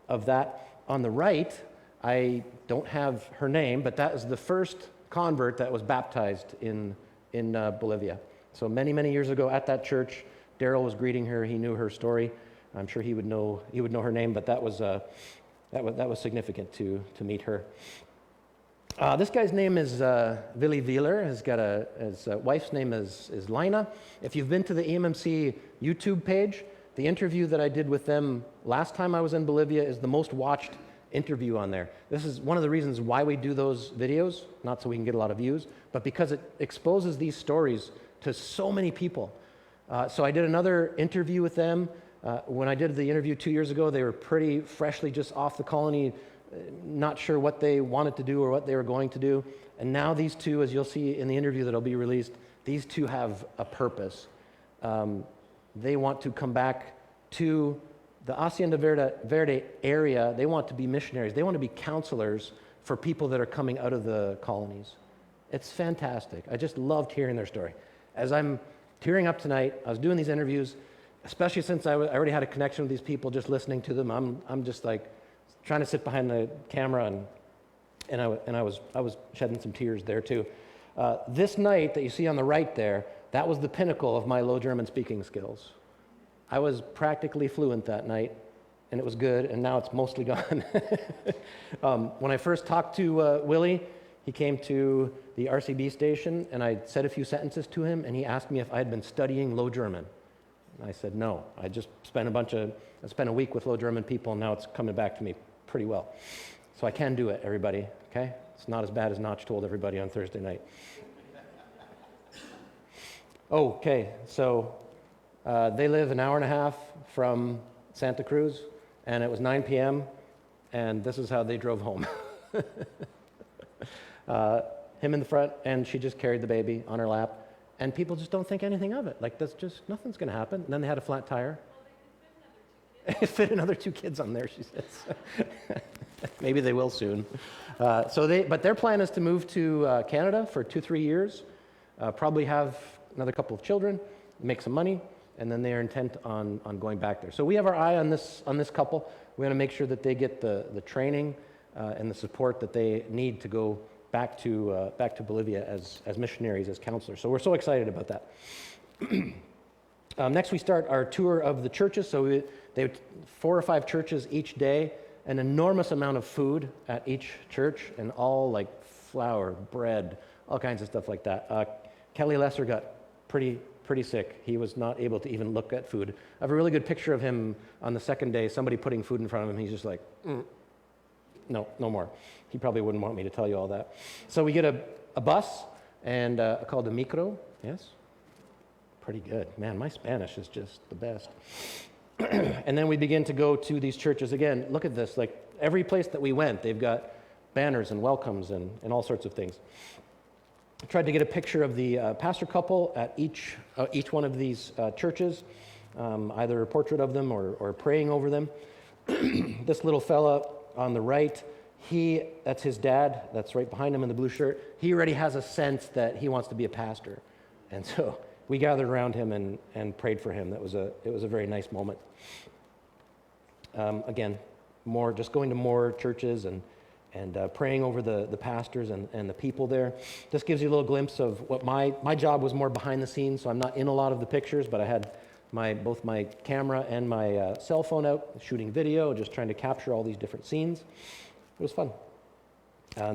of that. On the right, I don't have her name, but that is the first convert that was baptized in Bolivia. So many, many years ago at that church, Daryl was greeting her. He knew her story. I'm sure he would know her name, but that was significant to meet her. This guy's name is Willy Wieler. His wife's name is Lina. If you've been to the EMMC YouTube page, the interview that I did with them last time I was in Bolivia is the most watched interview on there. This is one of the reasons why we do those videos, not so we can get a lot of views, but because it exposes these stories to so many people. So I did another interview with them. When I did the interview 2 years ago, they were pretty freshly just off the colony, not sure what they wanted to do or what they were going to do. And now these two, as you'll see in the interview that'll be released, these two have a purpose. They want to come back to the Hacienda Verde area. They want to be missionaries. They want to be counselors for people that are coming out of the colonies. It's fantastic. I just loved hearing their story. As I'm tearing up tonight, I was doing these interviews, especially since I already had a connection with these people, just listening to them. I'm just like trying to sit behind the camera, and I was shedding some tears there too. This night that you see on the right there, that was the pinnacle of my Low German speaking skills. I was practically fluent that night, and it was good, and now it's mostly gone. When I first talked to Willie, he came to the RCB station, and I said a few sentences to him, and he asked me if I had been studying Low German. And I said no. I just spent a week with Low German people, and now it's coming back to me pretty well. So I can do it, everybody, okay? It's not as bad as Notch told everybody on Thursday night. Okay, so they live an hour and a half from Santa Cruz, and it was 9 p.m., and this is how they drove home. Him in the front, and she just carried the baby on her lap, and people just don't think anything of it. Like, that's just, nothing's going to happen. And then they had a flat tire. Fit another two kids on there, she says. Maybe they will soon. But their plan is to move to Canada for 2-3 years, probably have another couple of children, make some money, and then they are intent on going back there. So we have our eye on this couple. We want to make sure that they get the training and the support that they need to go back to Bolivia as missionaries, as counselors. So we're so excited about that. Next, we start our tour of the churches. So they have 4 or 5 churches each day, an enormous amount of food at each church, and all like flour, bread, all kinds of stuff like that. Kelly Lesser got pretty sick. He was not able to even look at food. I have a really good picture of him on the second day, somebody putting food in front of him. He's just like, no more. He probably wouldn't want me to tell you all that. So we get a bus, and called a micro, yes? Pretty good. Man, my Spanish is just the best. And then we begin to go to these churches. Again, look at this. Like, every place that we went, they've got banners and welcomes and all sorts of things. I tried to get a picture of the pastor couple at each one of these churches, either a portrait of them or praying over them. This little fella on the right, that's his dad, that's right behind him in the blue shirt. He already has a sense that he wants to be a pastor. And so we gathered around him and prayed for him. It was a very nice moment. Again, just going to more churches and praying over the pastors and the people there. This gives you a little glimpse of what my job was more behind the scenes, so I'm not in a lot of the pictures, but I had both my camera and my cell phone out, shooting video, just trying to capture all these different scenes. It was fun.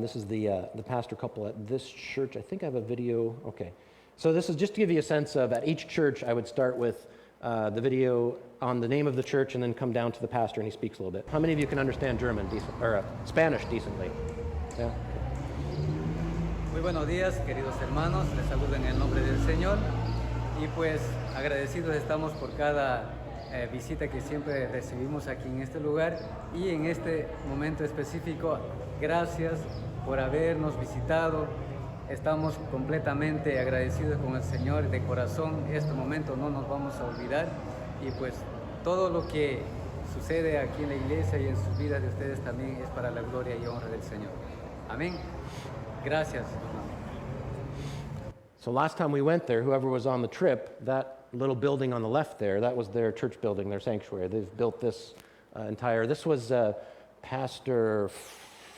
This is the pastor couple at this church. I think I have a video. Okay. So this is just to give you a sense of, at each church, I would start with the video on the name of the church and then come down to the pastor and he speaks a little bit. How many of you can understand German or Spanish decently? Yeah. Muy buenos días, queridos hermanos. Les saludo en el nombre del Señor. Y pues agradecidos estamos por cada visita que siempre recibimos aquí en este lugar. Y en este momento específico, gracias por habernos visitado. Estamos completamente agradecidos con el Señor de corazón. Este momento no nos vamos a olvidar. Y pues todo lo que sucede aquí en la iglesia y en sus vidas de ustedes también es para la gloria y honra del Señor. Amén. Gracias. So last time we went there, whoever was on the trip, that little building on the left there, that was their church building, their sanctuary. They've built this this was Pastor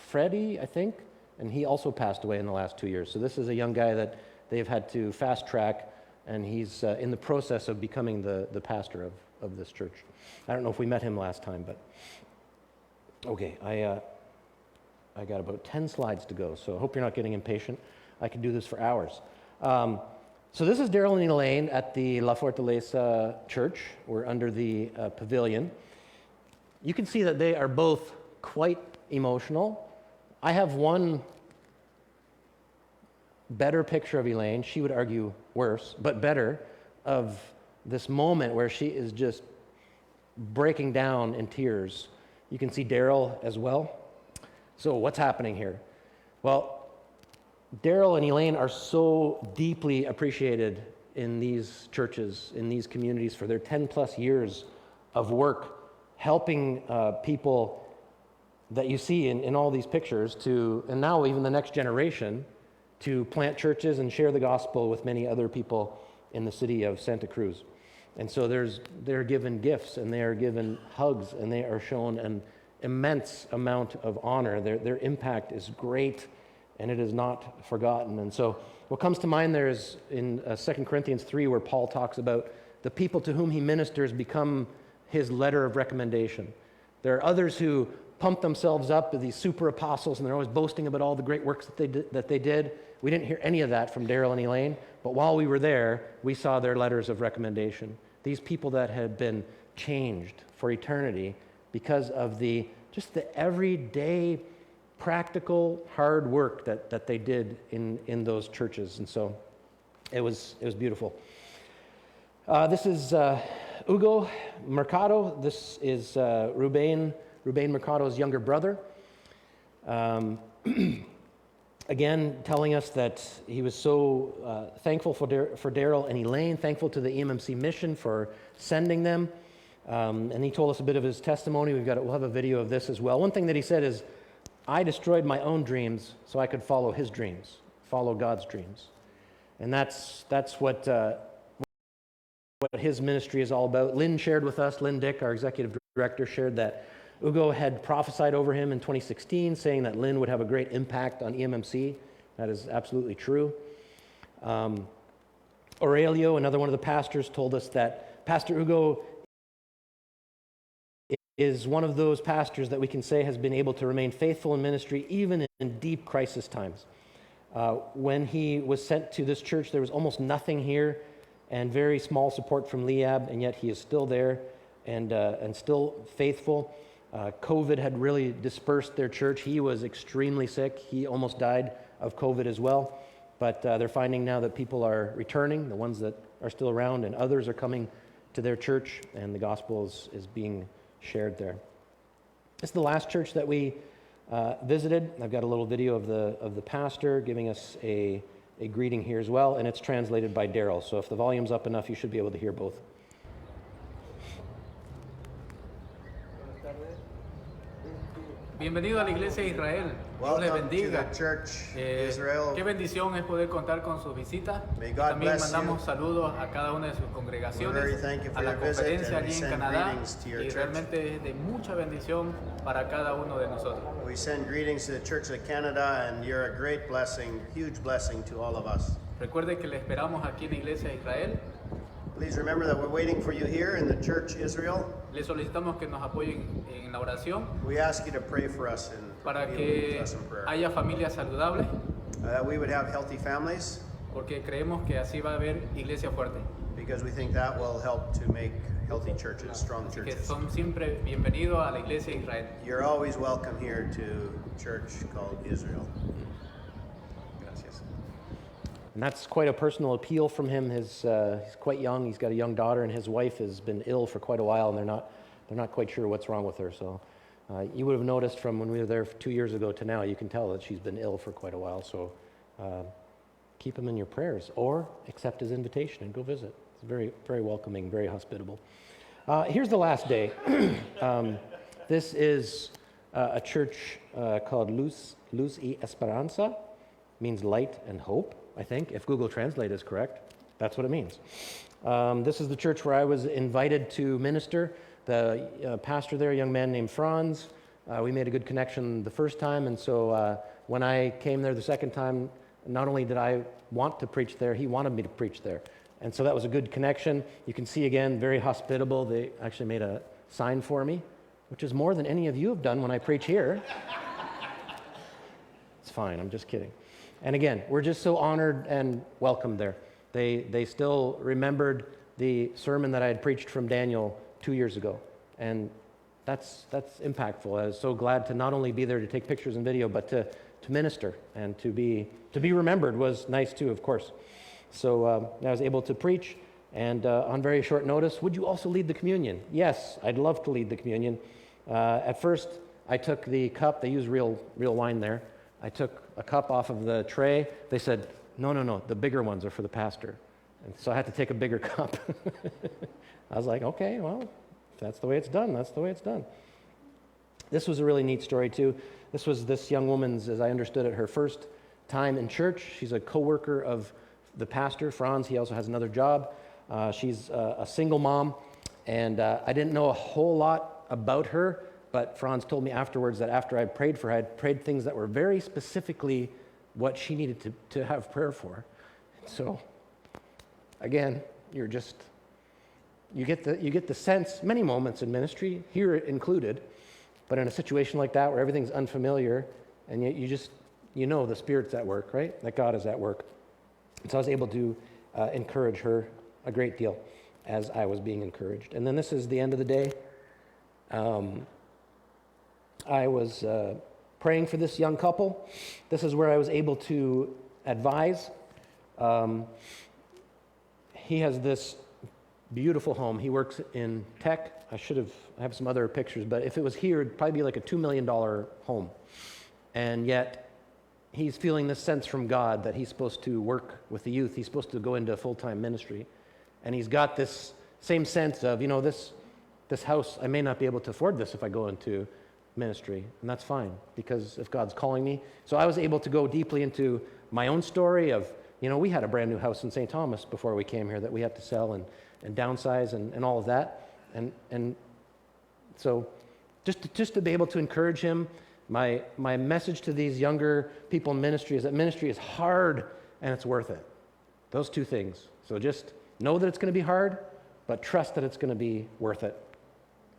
Freddie, I think, and he also passed away in the last 2 years. So this is a young guy that they've had to fast track, and he's in the process of becoming the pastor of this church. I don't know if we met him last time, but okay, I got about 10 slides to go, so I hope you're not getting impatient. I could do this for hours. So this is Daryl and Elaine at the La Fortaleza church. We're under the pavilion. You can see that they are both quite emotional. I have one better picture of Elaine, she would argue worse, but better, of this moment where she is just breaking down in tears. You can see Daryl as well. So what's happening here? Well, Daryl and Elaine are so deeply appreciated in these churches, in these communities, for their 10 plus years of work helping people that you see in all these pictures and now even the next generation, to plant churches and share the gospel with many other people in the city of Santa Cruz. And so they're given gifts and they are given hugs and they are shown an immense amount of honor. Their impact is great and it is not forgotten. And so what comes to mind there is in 2 Corinthians 3, where Paul talks about the people to whom he ministers become his letter of recommendation. There are others who pump themselves up as these super apostles and they're always boasting about all the great works that they did. We didn't hear any of that from Daryl and Elaine, but while we were there, we saw their letters of recommendation. These people that had been changed for eternity because of just the everyday, practical, hard work that they did in those churches. And so it was beautiful. This is Hugo Mercado. This is Ruben Mercado's younger brother. Again, telling us that he was so thankful for Daryl and Elaine, thankful to the EMMC mission for sending them. And he told us a bit of his testimony. We'll have a video of this as well. One thing that he said is, I destroyed my own dreams so I could follow his dreams, follow God's dreams. And that's what his ministry is all about. Lynn shared with us, Lynn Dick, our executive director, shared that Hugo had prophesied over him in 2016, saying that Lynn would have a great impact on EMMC. That is absolutely true. Aurelio, another one of the pastors, told us that Pastor Hugo is one of those pastors that we can say has been able to remain faithful in ministry even in deep crisis times. When he was sent to this church, there was almost nothing here and very small support from Liab, and yet he is still there and still faithful. COVID had really dispersed their church. He was extremely sick. He almost died of COVID as well. But they're finding now that people are returning, the ones that are still around, and others are coming to their church, and the gospel is being shared there. This is the last church that we visited. I've got a little video of the pastor giving us a greeting here as well, and it's translated by Daryl. So if the volume's up enough, you should be able to hear both. Bienvenido a la Iglesia de Israel. Dios les Welcome to bendiga. the church, Israel. Qué bendición es poder contar con sus visitas. May Y God también bless mandamos you. saludos a cada una de sus We're very congregaciones, thankful a for la your visit, conferencia and we allí en send Canadá. greetings to your Y church. realmente es de mucha bendición para cada uno de nosotros. We send greetings to the Church of Canada, and you're a great blessing, huge blessing to all of us. Recuerde que le esperamos aquí en la Iglesia de Israel. Please remember that we're waiting for you here in the Church Israel. Le solicitamos que nos apoyen en la oración We ask you to pray for us and para be with que us in prayer. haya familias saludables, That we would have healthy families, porque creemos que así va a haber iglesia fuerte. because we think that will help to make healthy churches, strong Así que churches. son siempre bienvenidos a la Iglesia de Israel. You're always welcome here to a church called Israel. Gracias. And that's quite a personal appeal from him. He's quite young. He's got a young daughter, and his wife has been ill for quite a while, and they're not quite sure what's wrong with her. So you would have noticed from when we were there 2 years ago to now, you can tell that she's been ill for quite a while. So keep him in your prayers, or accept his invitation and go visit. It's very, very welcoming, very hospitable. Here's the last day. This is a church called Luz y Esperanza, means light and hope, I think, if Google Translate is correct. That's what it means. This is the church where I was invited to minister. The pastor there, a young man named Franz, we made a good connection the first time, and so when I came there the second time, not only did I want to preach there, he wanted me to preach there. And so that was a good connection. You can see again, very hospitable. They actually made a sign for me, which is more than any of you have done when I preach here. It's fine, I'm just kidding. And again, we're just so honored and welcomed there. They still remembered the sermon that I had preached from Daniel 2 years ago. And that's impactful. I was so glad to not only be there to take pictures and video, but to minister and to be remembered was nice too, of course. So I was able to preach, and on very short notice, would you also lead the communion? Yes, I'd love to lead the communion. At first, I took the cup. They use real wine there. I took a cup off of the tray. They said, no, the bigger ones are for the pastor. And so I had to take a bigger cup. I was like, okay, well, if that's the way it's done, that's the way it's done. This was a really neat story, too. This was this young woman's, as I understood it, her first time in church. She's a co-worker of the pastor, Franz. He also has another job. She's a single mom, and I didn't know a whole lot about her, but Franz told me afterwards that after I prayed for her, I had prayed things that were very specifically what she needed to have prayer for. So, again, you get the sense, many moments in ministry, here included, but in a situation like that where everything's unfamiliar, and you know the Spirit's at work, right? That God is at work. And so I was able to encourage her a great deal as I was being encouraged. And then this is the end of the day. I was praying for this young couple. This is where I was able to advise. He has this beautiful home. He works in tech. I have some other pictures, but if it was here, it'd probably be like a $2 million home. And yet, he's feeling this sense from God that he's supposed to work with the youth. He's supposed to go into full-time ministry. And he's got this same sense of, this house, I may not be able to afford this if I go into ministry. And that's fine, because if God's calling me. So I was able to go deeply into my own story of, we had a brand new house in St. Thomas before we came here that we had to sell and downsize and all of that. And so just to be able to encourage him, my message to these younger people in ministry is that ministry is hard and it's worth it. Those two things. So just know that it's going to be hard, but trust that it's going to be worth it.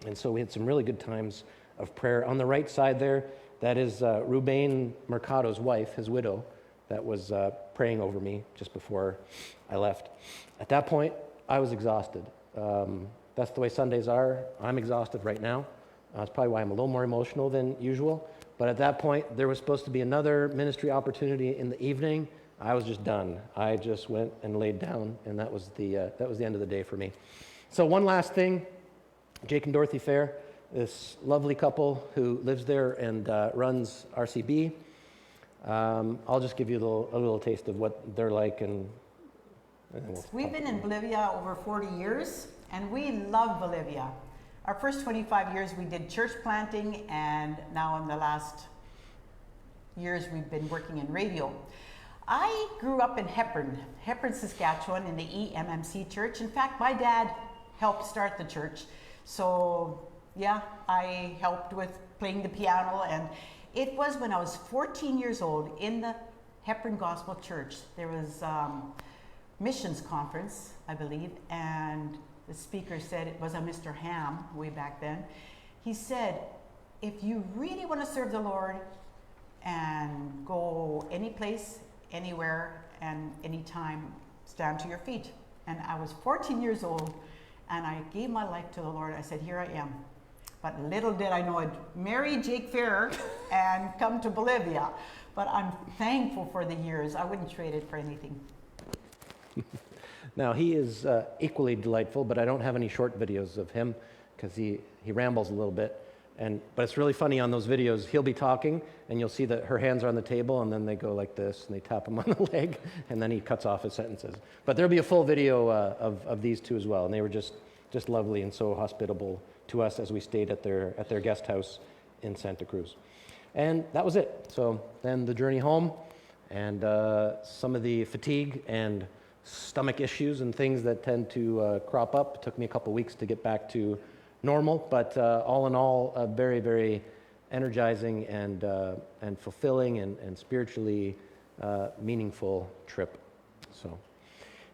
And so we had some really good times of prayer. On the right side there, that is Ruben Mercado's wife, his widow, that was praying over me just before I left. At that point, I was exhausted. That's the way Sundays are. I'm exhausted right now. That's probably why I'm a little more emotional than usual. But at that point, there was supposed to be another ministry opportunity in the evening. I was just done. I just went and laid down, and that was the end of the day for me. So one last thing, Jake and Dorothy Fair, this lovely couple who lives there and runs RCB. I'll just give you a little taste of what they're like, and we've been in Bolivia over 40 years, and we love Bolivia. our first 25 years we did church planting, and now in the last years we've been working in radio. I grew up in Hepburn, Saskatchewan, in the EMMC church. In fact, my dad helped start the church. So yeah, I helped with playing the piano, and it was when I was 14 years old in the Hepburn Gospel Church. There was missions conference, I believe, and the speaker said, it was a Mr. Ham way back then. He said, if you really want to serve the Lord and go any place, anywhere, and anytime, stand to your feet. And I was 14 years old, and I gave my life to the Lord. I said, here I am. But little did I know I'd marry Jake Ferrer and come to Bolivia. But I'm thankful for the years. I wouldn't trade it for anything. Now, he is equally delightful, but I don't have any short videos of him because he rambles a little bit. But it's really funny on those videos. He'll be talking, and you'll see that her hands are on the table, and then they go like this, and they tap him on the leg, and then he cuts off his sentences. But there'll be a full video of these two as well, and they were just lovely and so hospitable to us as we stayed at their guest house in Santa Cruz. And that was it. So then the journey home, and some of the fatigue and stomach issues and things that tend to crop up. It took me a couple weeks to get back to normal, but all in all, a very, very energizing and fulfilling and spiritually meaningful trip. So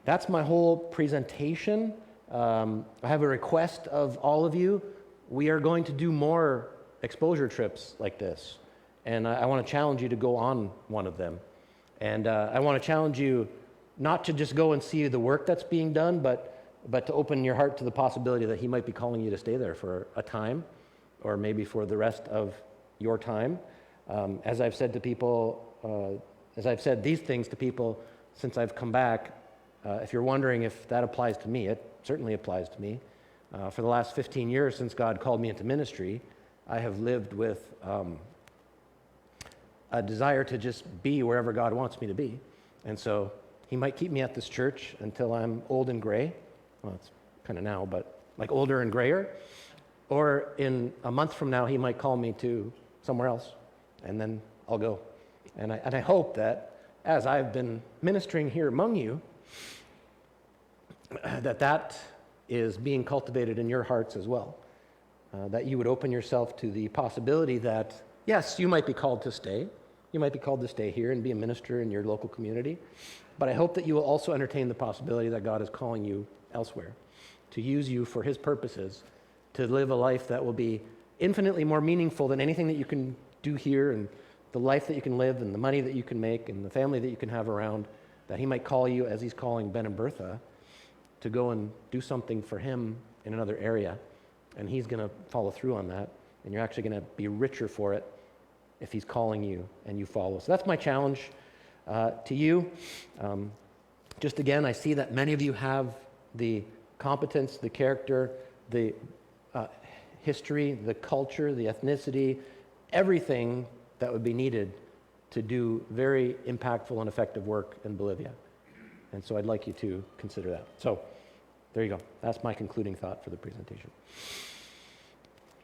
that's my whole presentation. I have a request of all of you. We are going to do more exposure trips like this, and I want to challenge you to go on one of them. And I want to challenge you not to just go and see the work that's being done, but to open your heart to the possibility that he might be calling you to stay there for a time, or maybe for the rest of your time. As I've said to people, as I've said these things to people since I've come back, if you're wondering if that applies to me, it certainly applies to me. For the last 15 years since God called me into ministry, I have lived with a desire to just be wherever God wants me to be. And so he might keep me at this church until I'm old and gray. Well, it's kind of now, but like older and grayer. Or in a month from now, he might call me to somewhere else, and then I'll go. And I hope that as I've been ministering here among you, that is being cultivated in your hearts as well. That you would open yourself to the possibility that, yes, you might be called to stay. You might be called to stay here and be a minister in your local community. But I hope that you will also entertain the possibility that God is calling you elsewhere, to use you for his purposes, to live a life that will be infinitely more meaningful than anything that you can do here, and the life that you can live, and the money that you can make, and the family that you can have around, that he might call you, as he's calling Ben and Bertha, to go and do something for him in another area. And he's going to follow through on that, and you're actually going to be richer for it if he's calling you and you follow. So that's my challenge to you. Just again, I see that many of you have the competence, the character, the history, the culture, the ethnicity, everything that would be needed to do very impactful and effective work in Bolivia. And so I'd like you to consider that. So there you go. That's my concluding thought for the presentation.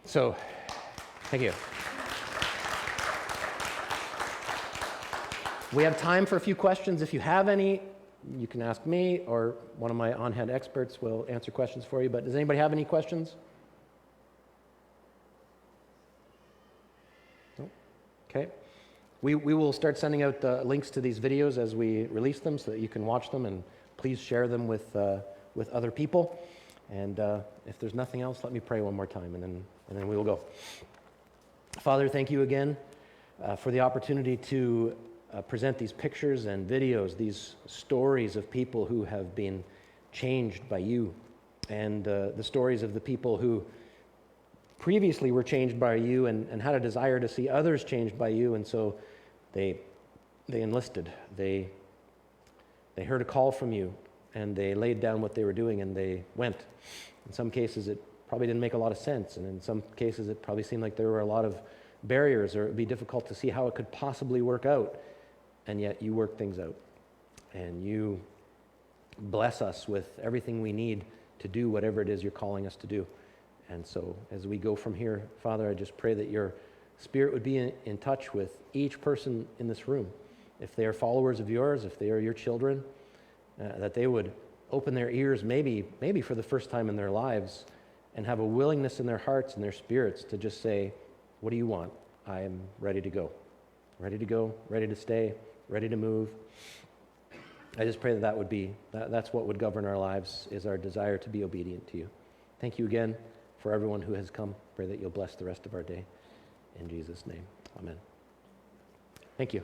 So, thank you. We have time for a few questions. If you have any, you can ask me, or one of my on-hand experts will answer questions for you. But does anybody have any questions? No? Okay. We will start sending out links to these videos as we release them so that you can watch them, and please share them with other people. And if there's nothing else, let me pray one more time, and then we will go. Father, thank you again for the opportunity to present these pictures and videos, these stories of people who have been changed by you, and the stories of the people who previously were changed by you and had a desire to see others changed by you, and so they enlisted. They heard a call from you, and they laid down what they were doing, and they went. In some cases, it probably didn't make a lot of sense, and in some cases, it probably seemed like there were a lot of barriers, or it would be difficult to see how it could possibly work out. And yet you work things out, and you bless us with everything we need to do whatever it is you're calling us to do. And so as we go from here, Father, I just pray that your Spirit would be in touch with each person in this room. If they are followers of yours, if they are your children, that they would open their ears maybe for the first time in their lives and have a willingness in their hearts and their spirits to just say, what do you want? I am ready to go. Ready to go, ready to stay, ready to move. I just pray that's what would govern our lives, is our desire to be obedient to you. Thank you again for everyone who has come. Pray that you'll bless the rest of our day. In Jesus' name, amen. Thank you.